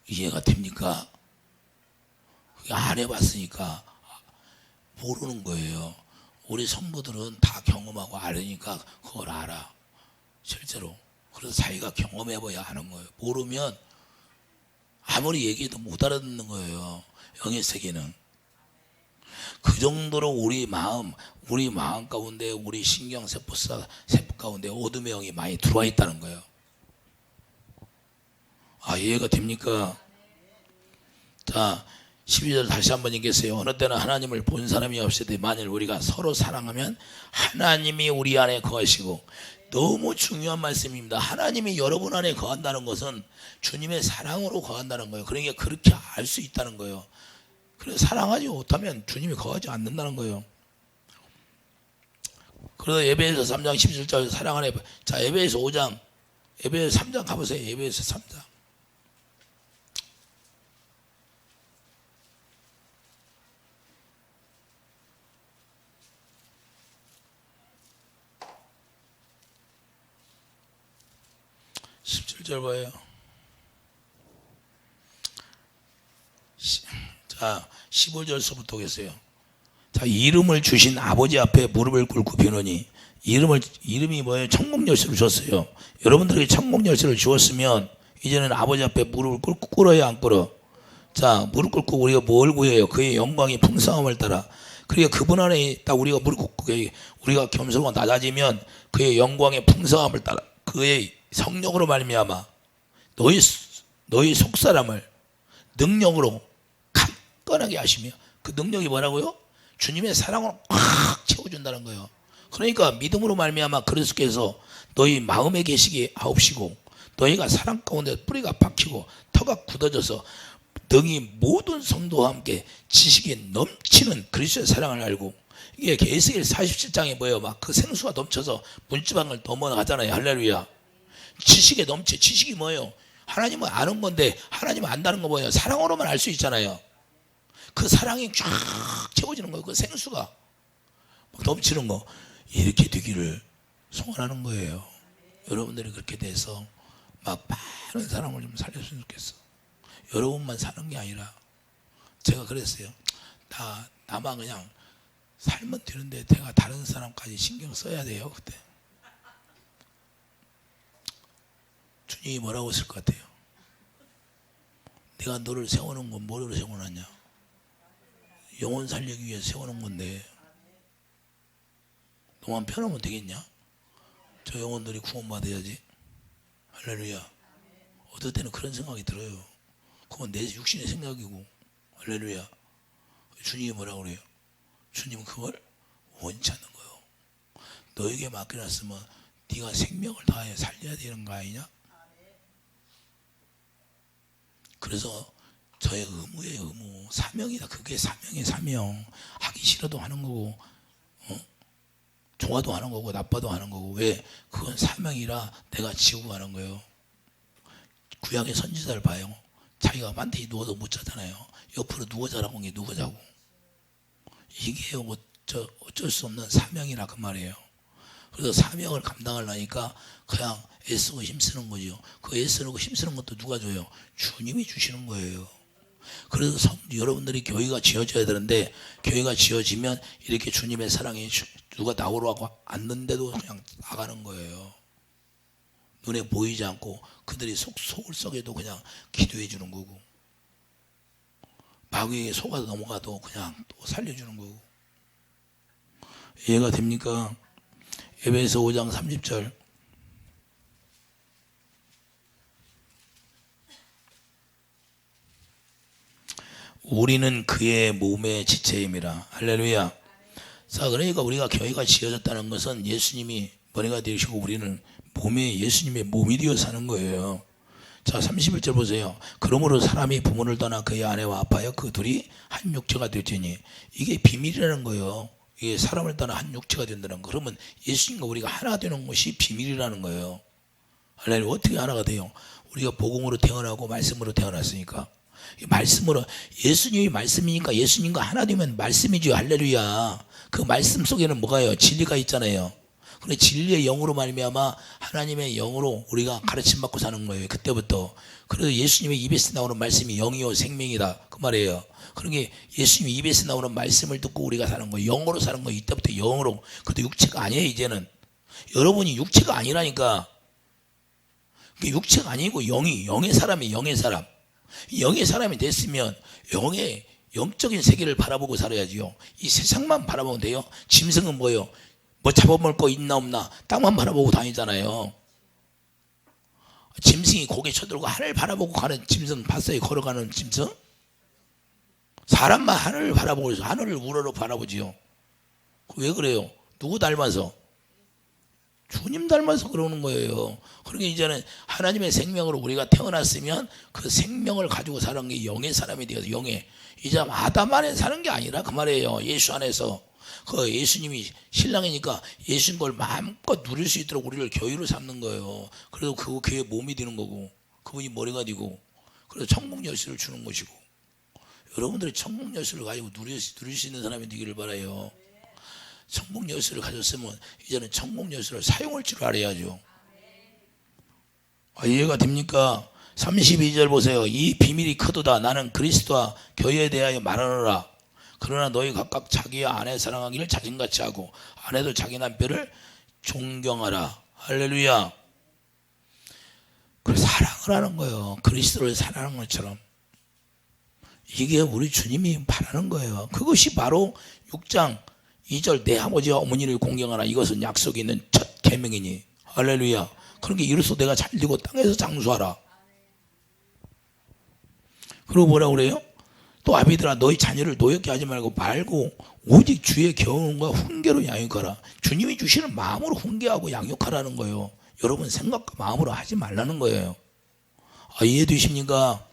이해가 됩니까? 그게 안 해봤으니까 모르는 거예요. 우리 성도들은 다 경험하고 알으니까 그걸 알아. 실제로. 그래서 자기가 경험해봐야 하는 거예요. 모르면 아무리 얘기해도 못 알아듣는 거예요. 영의 세계는. 그 정도로 우리 마음 가운데 우리 신경세포 가운데 어둠의 영이 많이 들어와 있다는 거예요. 아, 이해가 됩니까? 자, 12절 다시 한번 읽겠어요. 어느 때는 하나님을 본 사람이 없으되 만일 우리가 서로 사랑하면 하나님이 우리 안에 거하시고. 너무 중요한 말씀입니다. 하나님이 여러분 안에 거한다는 것은 주님의 사랑으로 거한다는 거예요. 그러니까 그렇게 알 수 있다는 거예요. 그래서 사랑하지 못하면 주님이 거하지 않는다는 거예요. 그래서 에베소서 3장 17절 사랑하네. 자, 에베소서 5장, 에베소서 3장 가보세요. 에베소서 3장. 절 봐요. 자, 15절서부터 오겠어요. 자, 이름을 주신 아버지 앞에 무릎을 꿇고 비노니. 이름이 뭐예요? 천국 열쇠를 줬어요. 여러분들에게 천국 열쇠를 주었으면 이제는 아버지 앞에 무릎을 꿇고 꿇어야 안 꿇어? 자, 무릎 꿇고 우리가 뭘 구해요? 그의 영광이 풍성함을 따라. 그러니까 그분 안에 딱 우리가 무릎 꿇고 우리가 겸손하고 낮아지면 그의 영광의 풍성함을 따라 그의 성령으로 말미암아 너희 속사람을 능력으로 강건하게 하시며. 그 능력이 뭐라고요? 주님의 사랑으로 꽉 채워준다는 거예요. 그러니까 믿음으로 말미암아 그리스도께서 너희 마음에 계시게 하옵시고 너희가 사랑 가운데 뿌리가 박히고 터가 굳어져서 너희 모든 성도와 함께 지식이 넘치는 그리스도의 사랑을 알고. 이게 에스겔 47장에 뭐예요? 막 그 생수가 넘쳐서 문지방을 넘어가잖아요. 할렐루야. 지식에 넘쳐. 지식이 뭐예요? 하나님은 아는 건데 하나님은 안다는 거 뭐예요? 사랑으로만 알 수 있잖아요. 그 사랑이 쫙 채워지는 거예요. 그 생수가 막 넘치는 거. 이렇게 되기를 소원하는 거예요. 여러분들이 그렇게 돼서 막 많은 사람을 좀 살렸으면 좋겠어. 여러분만 사는 게 아니라. 제가 그랬어요. 나만 그냥 살면 되는데 내가 다른 사람까지 신경 써야 돼요. 그때 주님이 뭐라고 했을 것 같아요? 내가 너를 세우는 건 뭐로 세워놨냐? 영혼 살리기 위해 세우는 건데 너만 편하면 되겠냐? 저 영혼들이 구원받아야지. 할렐루야. 어떨 때는 그런 생각이 들어요. 그건 내 육신의 생각이고. 할렐루야. 주님이 뭐라고 그래요? 주님은 그걸 원치 않는 거예요. 너에게 맡겨놨으면 네가 생명을 다해 살려야 되는 거 아니냐? 그래서 저의 의무예요. 의무. 사명이다. 그게 사명이에요. 사명. 하기 싫어도 하는 거고 좋아도 하는 거고 나빠도 하는 거고. 왜? 그건 사명이라 내가 지고 가는 거예요. 구약의 선지자를 봐요. 자기가 만태에 누워서 못 자잖아요. 옆으로 누워 자라고 게 누워 자고. 이게 어쩔 수 없는 사명이라 그 말이에요. 그래서 사명을 감당하려니까 그냥 애쓰고 힘쓰는 거죠. 그 애쓰고 힘쓰는 것도 누가 줘요? 주님이 주시는 거예요. 그래서 여러분들이 교회가 지어져야 되는데, 교회가 지어지면 이렇게 주님의 사랑이 누가 나오라고 앉는데도 그냥 나가는 거예요. 눈에 보이지 않고 그들이 속을 썩에도 그냥 기도해 주는 거고, 마귀에게 속아 넘어가도 그냥 또 살려주는 거고. 이해가 됩니까? 에베소 5장 30절. 우리는 그의 몸의 지체임이라. 할렐루야. 자, 그러니까 우리가 교회가 지어졌다는 것은 예수님이 머리가 되시고 우리는 예수님의 몸이 되어 사는 거예요. 자, 31절 보세요. 그러므로 사람이 부모를 떠나 그의 아내와 아파여 그 둘이 한 육체가 될지니. 이게 비밀이라는 거예요. 이게 사람을 떠나 한 육체가 된다는 거. 그러면 예수님과 우리가 하나 되는 것이 비밀이라는 거예요. 할렐루야. 어떻게 하나가 돼요? 우리가 복음으로 태어나고 말씀으로 태어났으니까. 말씀으로, 예수님이 말씀이니까 예수님과 하나 되면 말씀이죠. 할렐루야. 그 말씀 속에는 뭐가요? 진리가 있잖아요. 근데 진리의 영으로 말미암아 하나님의 영으로 우리가 가르침 받고 사는 거예요. 그때부터. 그래서 예수님의 입에서 나오는 말씀이 영이요 생명이다 그 말이에요. 그러니까 예수님의 입에서 나오는 말씀을 듣고 우리가 사는 거예요. 영으로 사는 거예요. 이때부터 영으로. 그것도 육체가 아니에요. 이제는 여러분이 육체가 아니라니까. 육체가 아니고 영의 사람이 영의 사람. 영의 사람이 됐으면 영적인 세계를 바라보고 살아야지요. 이 세상만 바라보면 돼요. 짐승은 뭐예요? 뭐 잡아먹을 거 있나 없나 땅만 바라보고 다니잖아요. 짐승이 고개 쳐들고 하늘 바라보고 가는 짐승 봤어요? 걸어가는 짐승? 사람만 하늘을 바라보고 있어. 하늘을 우러러 바라보지요. 왜 그래요? 누구 닮아서? 주님 닮아서 그러는 거예요. 그러니까 이제는 하나님의 생명으로 우리가 태어났으면 그 생명을 가지고 사는 게 영의 사람이 되어서 영의. 이제 아담 안에 사는 게 아니라 그 말이에요. 예수 안에서. 그 예수님이 신랑이니까 예수님 걸 마음껏 누릴 수 있도록 우리를 교회로 삼는 거예요. 그래서 그거 교회 몸이 되는 거고, 그분이 머리가 되고, 그래서 천국 열쇠를 주는 것이고, 여러분들이 천국 열쇠를 가지고 누릴 수 있는 사람이 되기를 바라요. 천국 열쇠를 가졌으면 이제는 천국 열쇠를 사용할 줄 알아야죠. 이해가 됩니까? 32절 보세요. 이 비밀이 크도다. 나는 그리스도와 교회에 대하여 말하노라. 그러나 너희 각각 자기의 아내 사랑하기를 자신같이 하고 아내도 자기 남편을 존경하라. 할렐루야. 그래서 사랑을 하는 거예요. 그리스도를 사랑하는 것처럼. 이게 우리 주님이 바라는 거예요. 그것이 바로 6장 2절 내 아버지와 어머니를 공경하라. 이것은 약속이 있는 첫 계명이니. 할렐루야. 그러니까 이로써 내가 잘되고 땅에서 장수하라. 그리고 뭐라고 그래요? 또 아비들아 너희 자녀를 노엽게 하지 말고 오직 주의 경험과 훈계로 양육하라. 주님이 주시는 마음으로 훈계하고 양육하라는 거예요. 여러분 생각과 마음으로 하지 말라는 거예요. 이해되십니까?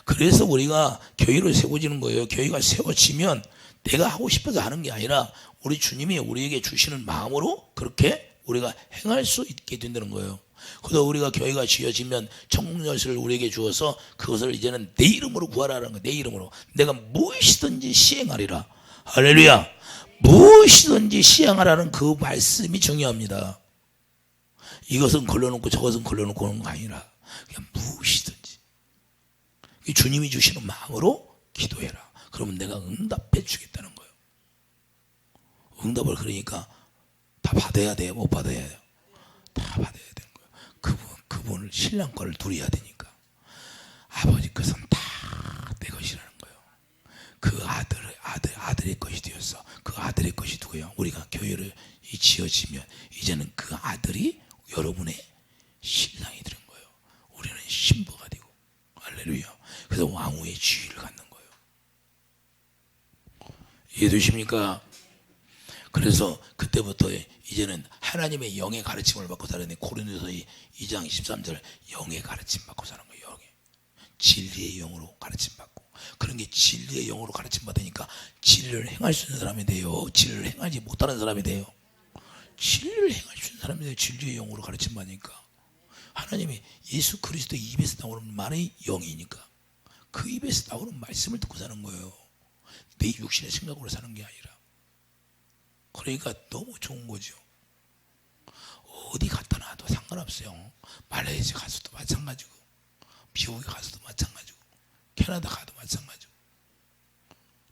그래서 우리가 교회를 세워지는 거예요. 교회가 세워지면 내가 하고 싶어서 하는 게 아니라 우리 주님이 우리에게 주시는 마음으로 그렇게 우리가 행할 수 있게 된다는 거예요. 그래서 우리가 교회가 지어지면 천국 열쇠를 우리에게 주어서 그것을 이제는 내 이름으로 구하라는 거예요. 내 이름으로 내가 무엇이든지 시행하리라. 할렐루야. 무엇이든지 시행하라는 그 말씀이 중요합니다. 이것은 걸러놓고 저것은 걸러놓고 하는 거 아니라 그냥 무엇이든지 주님이 주시는 마음으로 기도해라. 그러면 내가 응답해 주겠다는 거예요. 응답을 그러니까 다 받아야 돼요? 못 받아야 돼요? 다 받아야 되는 거예요. 그분을 신랑 거를 누려야 되니까. 아버지 것은 다 그 아들의 것이 되었어. 그 아들의 것이 누구야? 우리가 교회를 지어지면 이제는 그 아들이 여러분의 신랑이 되는 거예요. 우리는 신부가 되고. 할렐루야. 그래서 왕후의 지위를 갖는 거예요. 이해되십니까? 그래서 그때부터 이제는 하나님의 영의 가르침을 받고 살아야 돼. 고린도서 2장 13절 영의 가르침 받고 사는 거예요. 영의 진리의 영으로 가르침 받고. 그런 게 진리의 영으로 가르침 받으니까 진리를 행할 수 있는 사람이 돼요. 진리를 행하지 못하는 사람이 돼요. 진리를 행할 수 있는 사람이 돼요. 진리의 영으로 가르침 받으니까. 하나님이 예수 그리스도 입에서 나오는 말의 영이니까 그 입에서 나오는 말씀을 듣고 사는 거예요. 내 육신의 생각으로 사는 게 아니라. 그러니까 너무 좋은 거죠. 어디 갔다 놔도 상관없어요. 말레이시아 가서도 마찬가지고, 미국에 가서도 마찬가지고, 캐나다 가도 마찬가지고.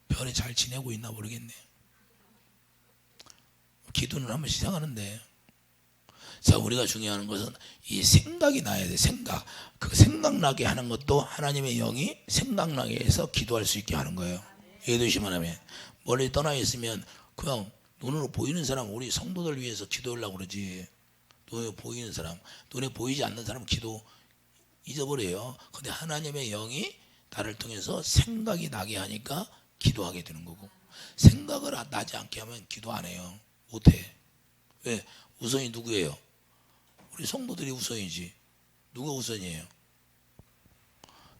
별에 잘 지내고 있나 모르겠네. 기도는 한 번씩 하는데, 자, 우리가 중요한 것은 이 생각이 나야 돼. 생각. 그 생각나게 하는 것도 하나님의 영이 생각나게 해서 기도할 수 있게 하는 거예요. 예도시만 하면 멀리 떠나 있으면 그냥 눈으로 보이는 사람, 우리 성도들 위해서 기도하려고 그러지. 눈에 보이는 사람, 눈에 보이지 않는 사람은 기도 잊어버려요. 근데 하나님의 영이 나를 통해서 생각이 나게 하니까 기도하게 되는 거고, 생각을 나지 않게 하면 기도 안 해요. 못해. 왜? 우선이 누구예요? 우리 성도들이 우선이지. 누가 우선이에요?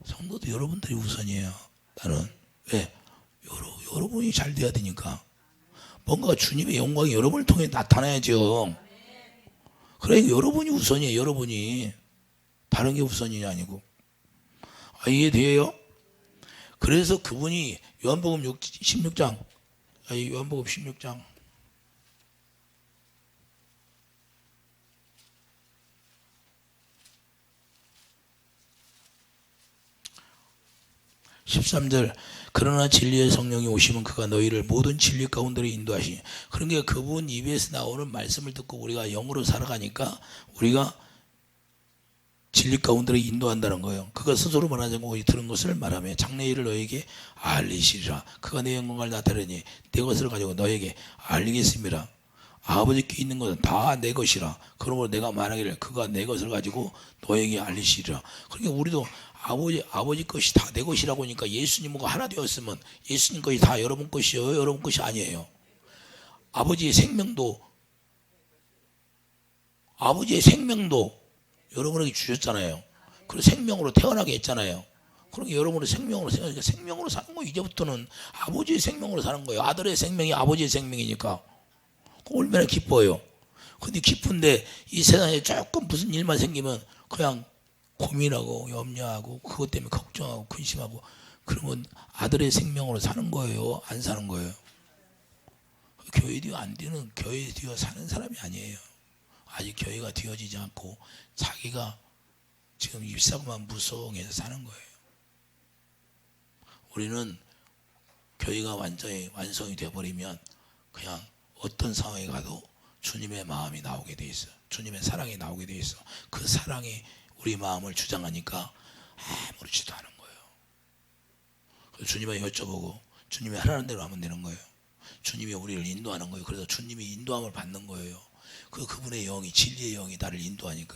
성도들 여러분들이 우선이에요. 나는. 왜? 여러분이 잘 돼야 되니까. 뭔가 주님의 영광이 여러분을 통해 나타나야죠. 그러니까 여러분이 우선이에요. 여러분이. 다른 게 우선이 아니고. 이해돼요? 그래서 그분이 요한복음 16장 요한복음 16장 13절 그러나 진리의 성령이 오시면 그가 너희를 모든 진리 가운데로 인도하시니. 그러니까 그분 입에서 나오는 말씀을 듣고 우리가 영으로 살아가니까 우리가 진리 가운데로 인도한다는 거예요. 그가 스스로 말하지 않고 들은 것을 말하며 장래 일을 너에게 알리시리라. 그가 내 영광을 나타내니 내 것을 가지고 너에게 알리겠습니다. 아버지께 있는 것은 다 내 것이라. 그러므로 내가 말하기를 그가 내 것을 가지고 너에게 알리시리라. 그러니까 우리도 아버지 것이 다 내 것이라고 하니까 예수님과 하나 되었으면 예수님 것이 다 여러분 것이요, 여러분 것이 아니에요. 아버지의 생명도 여러분에게 주셨잖아요. 그래서 생명으로 태어나게 했잖아요. 그러니까 여러분의 생명으로 생각하니까 생명으로 사는 거. 이제부터는 아버지의 생명으로 사는 거예요. 아들의 생명이 아버지의 생명이니까 얼마나 기뻐요. 근데 기쁜데 이 세상에 조금 무슨 일만 생기면 그냥 고민하고 염려하고 그것 때문에 걱정하고 근심하고, 그러면 아들의 생명으로 사는 거예요, 안 사는 거예요? 교회 되어 안 되는, 교회 되어 사는 사람이 아니에요. 아직 교회가 되어지지 않고 자기가 지금 입사고만 무성해서 사는 거예요. 우리는 교회가 완전히 완성이 되어버리면 그냥 어떤 상황에 가도 주님의 마음이 나오게 돼 있어요. 주님의 사랑이 나오게 돼 있어. 그 사랑이 우리 마음을 주장하니까 아무렇지도 않은 거예요. 주님의 여쭤보고 주님이 하라는 대로 하면 되는 거예요. 주님이 우리를 인도하는 거예요. 그래서 주님이 인도함을 받는 거예요. 그분의 영이, 진리의 영이 나를 인도하니까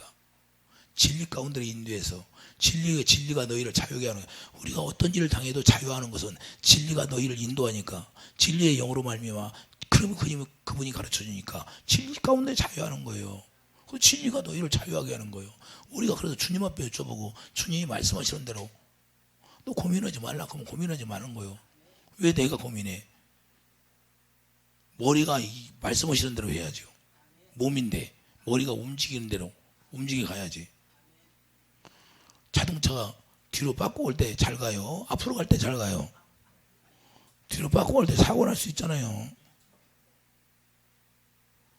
진리 가운데로 인도해서 진리가 너희를 자유하게 하는 거예요. 우리가 어떤 일을 당해도 자유하는 것은 진리가 너희를 인도하니까, 진리의 영으로 말미암아 그러면 그분이 가르쳐 주니까 진리 가운데 자유하는 거예요. 그 진리가 너희를 자유하게 하는 거예요. 우리가 그래서 주님 앞에 여쭤보고 주님이 말씀하시는 대로 너 고민하지 말라 그러면 고민하지 마는 거예요. 왜 내가 고민해? 머리가 말씀하시는 대로 해야죠. 몸인데 머리가 움직이는 대로 움직여 가야지. 자동차가 뒤로 바꾸고 올 때 잘 가요? 앞으로 갈 때 잘 가요? 뒤로 바꾸고 올 때 사고 날 수 있잖아요.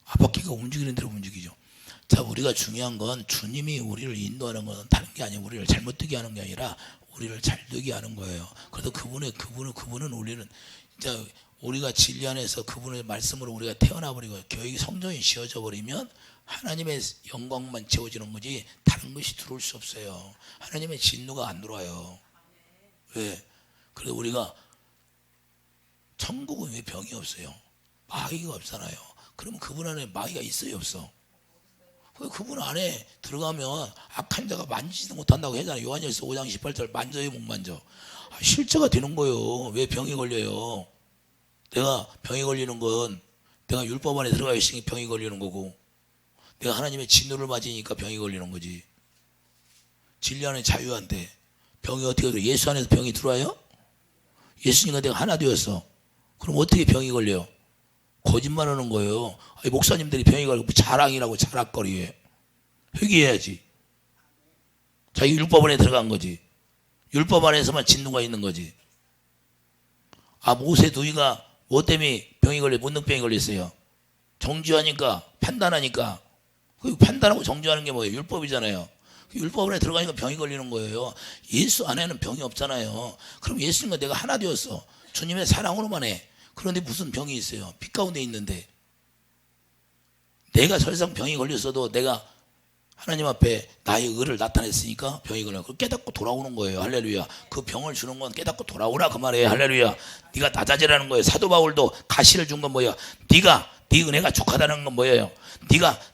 앞바퀴가 움직이는 대로 움직이죠. 자, 우리가 중요한 건 주님이 우리를 인도하는 건 다른 게 아니고 우리를 잘못되게 하는 게 아니라 우리를 잘되게 하는 거예요. 그래서 그분은 우리는 이제 우리가 진리 안에서 그분의 말씀으로 우리가 태어나 버리고 교회 성전이 지어져 버리면 하나님의 영광만 채워지는 거지 다른 것이 들어올 수 없어요. 하나님의 진노가 안 들어와요. 왜? 그래서 우리가 천국은 왜 병이 없어요? 마귀가 없잖아요. 그러면 그분 안에 마귀가 있어요, 없어? 그분 안에 들어가면 악한 자가 만지지도 못한다고 하잖아요. 요한일서 5장 18절 만져요, 못 만져? 실제가 되는 거예요. 왜 병이 걸려요? 내가 병이 걸리는 건 내가 율법 안에 들어가 있으니 병이 걸리는 거고, 내가 하나님의 진노를 맞으니까 병이 걸리는 거지. 진리 안에 자유한데 병이 어떻게 들어요? 예수 안에서 병이 들어와요? 예수님과 내가 하나 되었어. 그럼 어떻게 병이 걸려요? 거짓말하는 거예요. 아니, 목사님들이 병이 걸리고 자랑이라고 자락거리에 회개해야지. 자기 율법 안에 들어간 거지. 율법 안에서만 진노가 있는 거지. 모세 누이가 뭐 때문에 병이 걸려? 문둥병이 걸렸어요. 정죄하니까, 판단하니까. 그 판단하고 정죄하는 게 뭐예요? 율법이잖아요. 율법 안에 들어가니까 병이 걸리는 거예요. 예수 안에는 병이 없잖아요. 그럼 예수님과 내가 하나 되었어. 주님의 사랑으로만 해. 그런데 무슨 병이 있어요? 빛 가운데 있는데. 내가 설상 병이 걸렸어도 내가 하나님 앞에 나의 의를 나타냈으니까 병이 걸려. 그걸 깨닫고 돌아오는 거예요. 할렐루야. 그 병을 주는 건 깨닫고 돌아오라 그 말이에요. 할렐루야. 네가 낮아지라는 거예요. 사도 바울도 가시를 준 건 뭐예요? 네 은혜가 족하다는 건 뭐예요?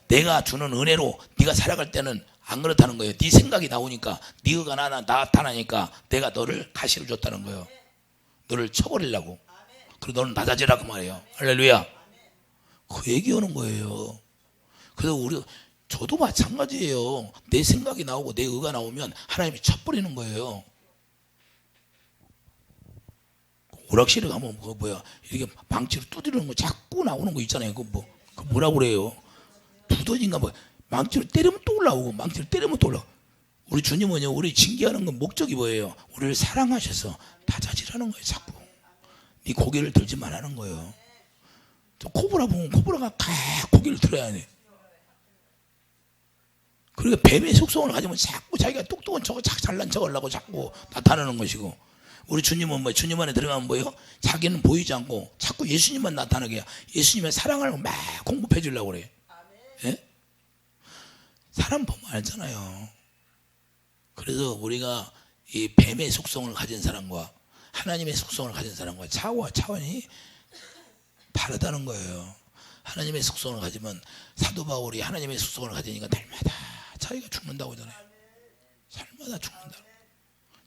내가 주는 은혜로 네가 살아갈 때는 안 그렇다는 거예요. 네 생각이 나오니까, 네 의가 나타나니까 내가 너를 가시를 줬다는 거예요. 너를 쳐버리려고. 그리고 너는 낮아지라 그 말이에요. 할렐루야. 그 얘기하는 거예요. 그래서 저도 마찬가지예요. 내 생각이 나오고 내 의가 나오면 하나님이 쳐버리는 거예요. 오락실에 가면 이렇게 망치로 두드리는 거 자꾸 나오는 거 있잖아요. 그 뭐라고 그래요? 두더진가 망치로 때리면 또 올라오고, 망치로 때리면 또 올라오고. 우리 주님은요, 우리 징계하는 건 목적이 뭐예요? 우리를 사랑하셔서 낮아지라는 거예요. 자꾸 네 고개를 들지 말라는 거예요. 코브라 보면 코브라가 고개를 들어야 돼. 그러니까 뱀의 속성을 가지면 자꾸 자기가 똑똑한 척을 잘난 척 하려고 자꾸 나타나는 것이고, 우리 주님은 주님 안에 들어가면 뭐예요? 자기는 보이지 않고 자꾸 예수님만 나타나게 해요. 예수님의 사랑을 막 공급해 주려고 그래요. 예? 사람 보면 알잖아요. 그래서 우리가 이 뱀의 속성을 가진 사람과 하나님의 속성을 가진 사람과 차원이 다르다는 거예요. 하나님의 속성을 가지면, 사도 바울이 하나님의 속성을 가지니까 날마다 자기가 죽는다고 하잖아요. 살마다 죽는다.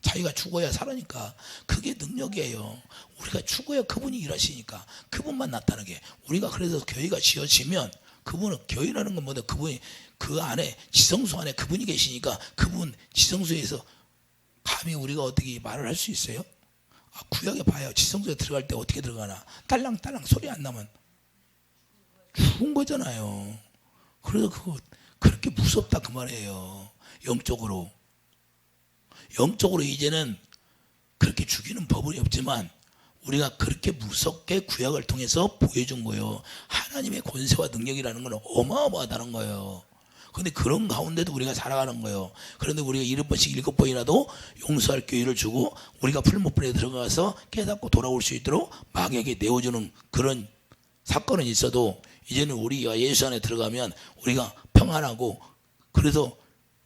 자기가 죽어야 살으니까 그게 능력이에요. 우리가 죽어야 그분이 일하시니까 그분만 나타나게. 우리가 그래서 교회가 지어지면, 그분은 교회라는 건 뭐냐? 그분이 그 안에 지성소 안에 그분이 계시니까 그분 지성소에서 감히 우리가 어떻게 말을 할 수 있어요? 구약에 봐요. 지성소에 들어갈 때 어떻게 들어가나? 딸랑딸랑 소리 안 나면 죽은 거잖아요. 그래서 그렇게 무섭다 그 말이에요. 영적으로 이제는 그렇게 죽이는 법은 없지만 우리가 그렇게 무섭게 구약을 통해서 보여준 거예요. 하나님의 권세와 능력이라는 건 어마어마하다는 거예요. 그런데 그런 가운데도 우리가 살아가는 거예요. 그런데 우리가 7번씩 7번이라도 용서할 기회를 주고, 우리가 풀무불에 들어가서 깨닫고 돌아올 수 있도록 마귀에게 내어주는 그런 사건은 있어도, 이제는 우리가 예수 안에 들어가면 우리가 평안하고, 그래서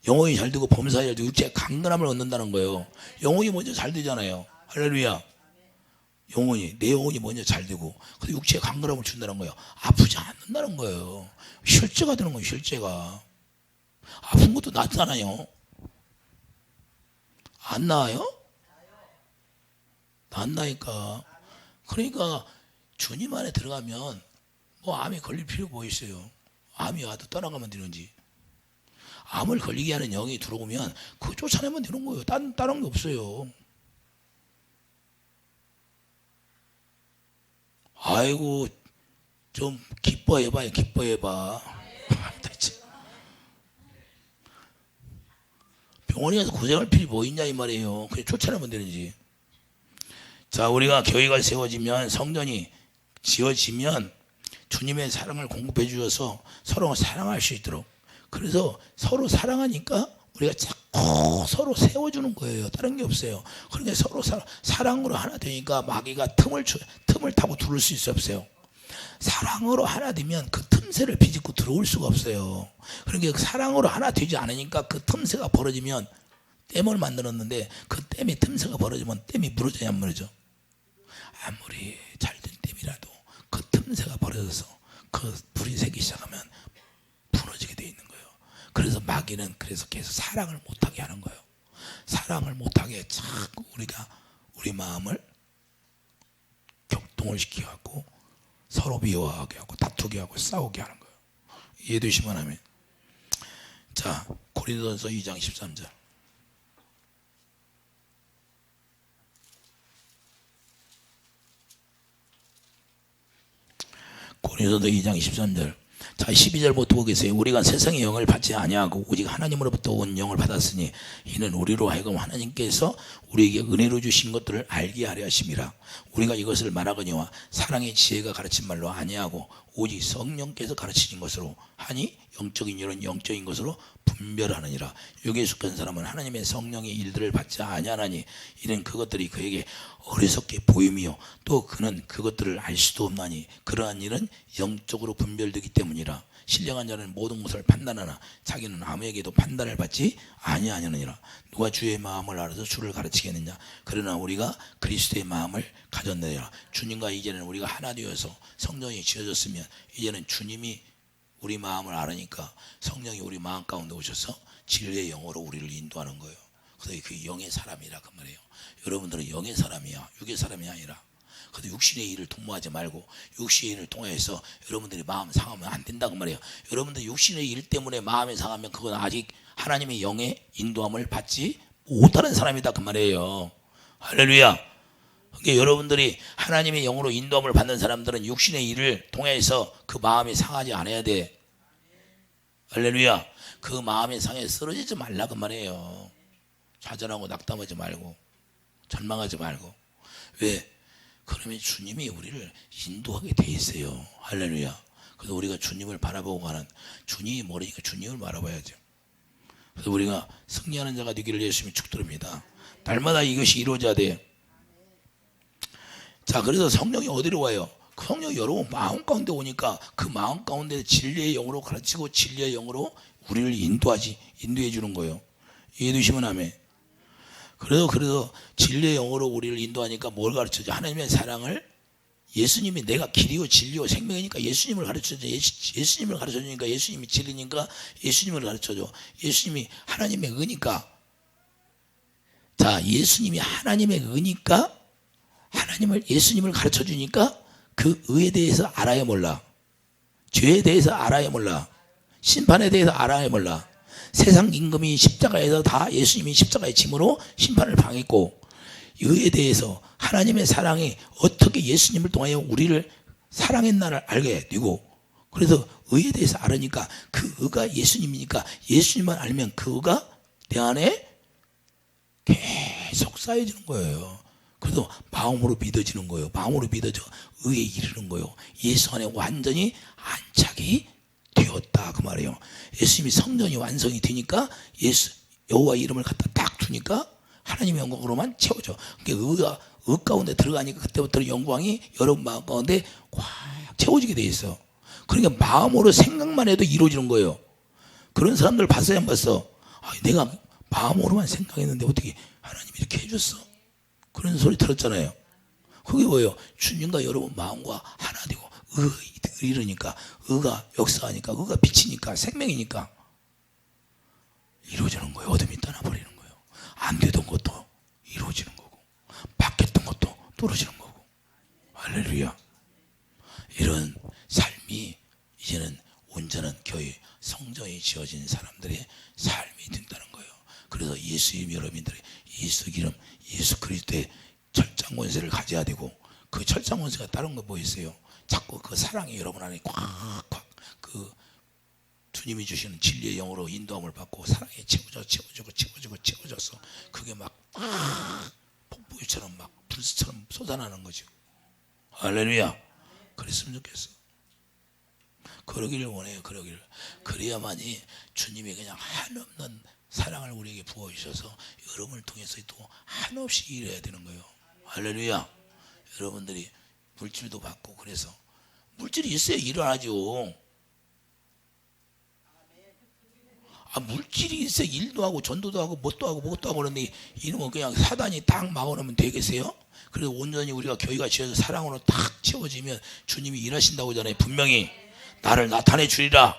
영혼이 잘 되고 범사에 잘 되고 육체의 강건함을 얻는다는 거예요. 영혼이 먼저 잘 되잖아요. 할렐루야. 내 영혼이 먼저 잘 되고, 그 육체의 강건함을 준다는 거예요. 아프지 않는다는 거예요. 실제가 되는 거예요. 실제가. 아픈 것도 낫잖아요. 안 나아요? 안 나니까. 그러니까 주님 안에 들어가면 암이 걸릴 필요가 뭐 있어요? 암이 와도 떠나가면 되는지. 암을 걸리게 하는 영이 들어오면 그거 쫓아내면 되는 거예요. 다른 게 없어요. 아이고, 좀 기뻐해봐요. 기뻐해봐. 병원에 가서 고생할 필요 뭐 있냐 이 말이에요. 그냥 쫓아내면 되는지. 자, 우리가 교회가 세워지면, 성전이 지어지면 주님의 사랑을 공급해 주셔서 서로 사랑할 수 있도록, 그래서 서로 사랑하니까 우리가 자꾸 서로 세워주는 거예요. 다른 게 없어요. 그러니까 서로 사랑으로 하나 되니까 마귀가 틈을 타고 들어올 수 없어요. 사랑으로 하나 되면 그 틈새를 비집고 들어올 수가 없어요. 그러니까 사랑으로 하나 되지 않으니까 그 틈새가 벌어지면, 댐을 만들었는데 그 댐에 틈새가 벌어지면 댐이 무너져야 안 무너져? 아무리 잘된 조금이라도 그 틈새가 벌어져서 그 불이 새기 시작하면 무너지게 돼 있는 거예요. 그래서 마귀는 그래서 계속 사랑을 못하게 하는 거예요. 사랑을 못하게 자꾸 우리가 우리 마음을 격동을 시켜갖고 서로 미워하게 하고 다투게 하고 싸우게 하는 거예요. 이해되시면 하면. 자, 고린도전서 2장 13절. 고린도전서 2장 23절. 자, 12절부터 보겠어요. 우리가 세상의 영을 받지 아니하고 오직 하나님으로부터 온 영을 받았으니 이는 우리로 하여금 하나님께서 우리에게 은혜로 주신 것들을 알게 하려 하심이라. 우리가 이것을 말하거니와 사랑의 지혜가 가르친 말로 아니하고 오직 성령께서 가르치신 것으로 하니 영적인 일은 영적인 것으로 분별하느니라. 여기에 속한 사람은 하나님의 성령의 일들을 받지 아니하나니 이는 그것들이 그에게 어리석게 보임이요 또 그는 그것들을 알 수도 없나니 그러한 일은 영적으로 분별되기 때문이라. 신령한 자는 모든 것을 판단하나 자기는 아무에게도 판단을 받지 아니하느니라. 누가 주의 마음을 알아서 주를 가르치겠느냐. 그러나 우리가 그리스도의 마음을 가졌느니라. 주님과 이제는 우리가 하나 되어서 성령이 지어졌으면 이제는 주님이 우리 마음을 알으니까 성령이 우리 마음 가운데 오셔서 진리의 영으로 우리를 인도하는 거예요. 그래서 그 영의 사람이라 그 말이에요. 여러분들은 영의 사람이야, 육의 사람이 아니라. 그래서 육신의 일을 도모하지 말고 육신의 일을 통해서 여러분들이 마음 상하면 안 된다고 말이에요. 여러분들 육신의 일 때문에 마음이 상하면 그건 아직 하나님의 영의 인도함을 받지 못하는 사람이다 그 말이에요. 할렐루야. 그러니까 여러분들이 하나님의 영으로 인도함을 받는 사람들은 육신의 일을 통해서 그 마음이 상하지 않아야 돼. 할렐루야. 그 마음의 상에 쓰러지지 말라 그 말이에요. 좌절하고 낙담하지 말고 절망하지 말고. 왜? 그러면 주님이 우리를 인도하게 돼 있어요. 할렐루야. 그래서 우리가 주님을 바라보고 가는, 주님이 모르니까 주님을 바라봐야죠. 그래서 우리가 승리하는 자가 되기를 예수님이 축도합니다. 날마다 이것이 이루어져야 돼요. 자, 그래서 성령이 어디로 와요? 그 성령이 여러분 마음 가운데 오니까 그 마음 가운데 진리의 영으로 가르치고 진리의 영으로 우리를 인도해 주는 거예요. 이해되시면 아멘. 그래서 진리의 영으로 우리를 인도하니까 뭘 가르쳐줘? 하나님의 사랑을, 예수님이 내가 길이요 진리요 생명이니까 예수님을 가르쳐줘. 예수님을 가르쳐주니까 예수님이 진리니까 예수님을 가르쳐줘. 예수님이 하나님의 의니까. 자, 예수님이 하나님의 의니까 예수님을 가르쳐주니까 그 의에 대해서 알아야 몰라. 죄에 대해서 알아야 몰라. 심판에 대해서 알아야 몰라. 세상 임금이 십자가에서 다 예수님이 십자가의 짐으로 심판을 당했고, 의에 대해서 하나님의 사랑이 어떻게 예수님을 통하여 우리를 사랑했나를 알게 되고, 그래서 의에 대해서 알으니까 그 의가 예수님이니까 예수님만 알면 그 의가 내 안에 계속 쌓여지는 거예요. 그래서 마음으로 믿어지는 거예요. 마음으로 믿어져 의에 이르는 거예요. 예수 안에 완전히 안착이 되었다 그 말이에요. 예수님이 성전이 완성이 되니까 여호와 이름을 갖다 딱 주니까 하나님의 영광으로만 채워져. 그러니까 의 가운데 들어가니까 그때부터 영광이 여러분 마음 가운데 꽉 채워지게 돼 있어. 그러니까 마음으로 생각만 해도 이루어지는 거예요. 그런 사람들 봤어요, 안 봤어? 내가 마음으로만 생각했는데 어떻게 하나님이 이렇게 해줬어? 그런 소리 들었잖아요. 그게 뭐예요? 주님과 여러분 마음과 하나 되고 이러니까 의가 역사하니까 의가 빛이니까 생명이니까 이루어지는 거예요. 어둠이 떠나버리는 거예요. 안 되던 것도 이루어지는 거고 바뀌었던 것도 떨어지는 거고. 할렐루야. 이런 삶이 이제는 온전한 교회 성전이 지어진 사람들의 삶이 된다는 거예요. 그래서 예수님 여러분들의 예수 기름 예수 그리스도의 철장 권세를 가져야 되고, 그 철장 권세가 다른 거 뭐 있어요? 자꾸 그 사랑이 여러분 안에 꽉꽉 그 주님이 주시는 진리의 영으로 인도함을 받고 사랑에 채워져서 그게 막 폭포처럼 막 불처럼 쏟아나는 거죠. 할렐루야. 그랬으면 좋겠어. 그러기를 원해요. 그래야만이 주님이 그냥 한없는 사랑을 우리에게 부어주셔서 여러분을 통해서 또 한없이 일해야 되는 거예요. 할렐루야. 여러분들이 물질도 받고, 그래서 물질이 있어야 일을 하죠. 물질이 있어 일도 하고 전도도 하고 뭣도 하고 뭣도 하고 그러는데 이놈은 그냥 사단이 딱 막아놓으면 되겠어요? 그래서 온전히 우리가 교회가 지어서 사랑으로 탁 채워지면 주님이 일하신다고 하잖아요. 분명히 나를 나타내 주리라.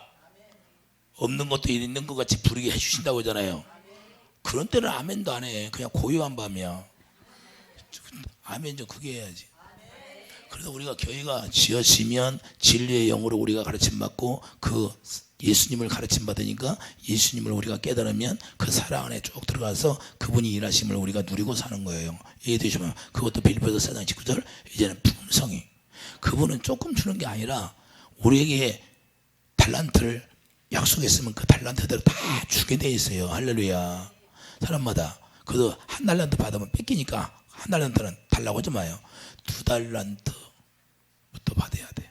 없는 것도 있는 것 같이 부르게 해주신다고 하잖아요. 그런 때는 아멘도 안 해. 그냥 고요한 밤이야. 아멘 좀 크게 해야지. 그래서 우리가 교회가 지어지면 진리의 영으로 우리가 가르침 받고 그 예수님을 가르침 받으니까 예수님을 우리가 깨달으면 그 사랑 안에 쭉 들어가서 그분이 일하심을 우리가 누리고 사는 거예요. 이해되시면 그것도 빌립보서 4장 19절 이제는 풍성히 그분은 조금 주는 게 아니라 우리에게 달란트를 약속했으면 그 달란트대로 다 주게 돼 있어요. 할렐루야. 사람마다 그래도 한 달란트 받으면 뺏기니까 한 달란트는 달라고 하지 마요. 2달란트부터 받아야 돼.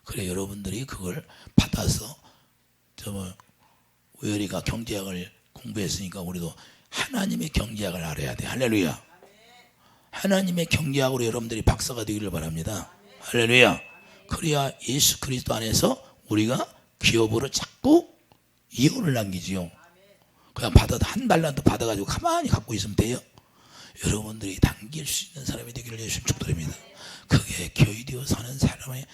그래 여러분들이 그걸 받아서 우열이가 경제학을 공부했으니까 우리도 하나님의 경제학을 알아야 돼. 할렐루야. 하나님의 경제학으로 여러분들이 박사가 되기를 바랍니다. 할렐루야. 그래야 예수 그리스도 안에서 우리가 기업으로 자꾸 이혼을 남기지요. 그냥 받아도 한 달란트 받아가지고 가만히 갖고 있으면 돼요. 여러분들이 당길 수 있는 사람이 되기를 예수님 축복드립니다. 그게 교회되어 사는 사람의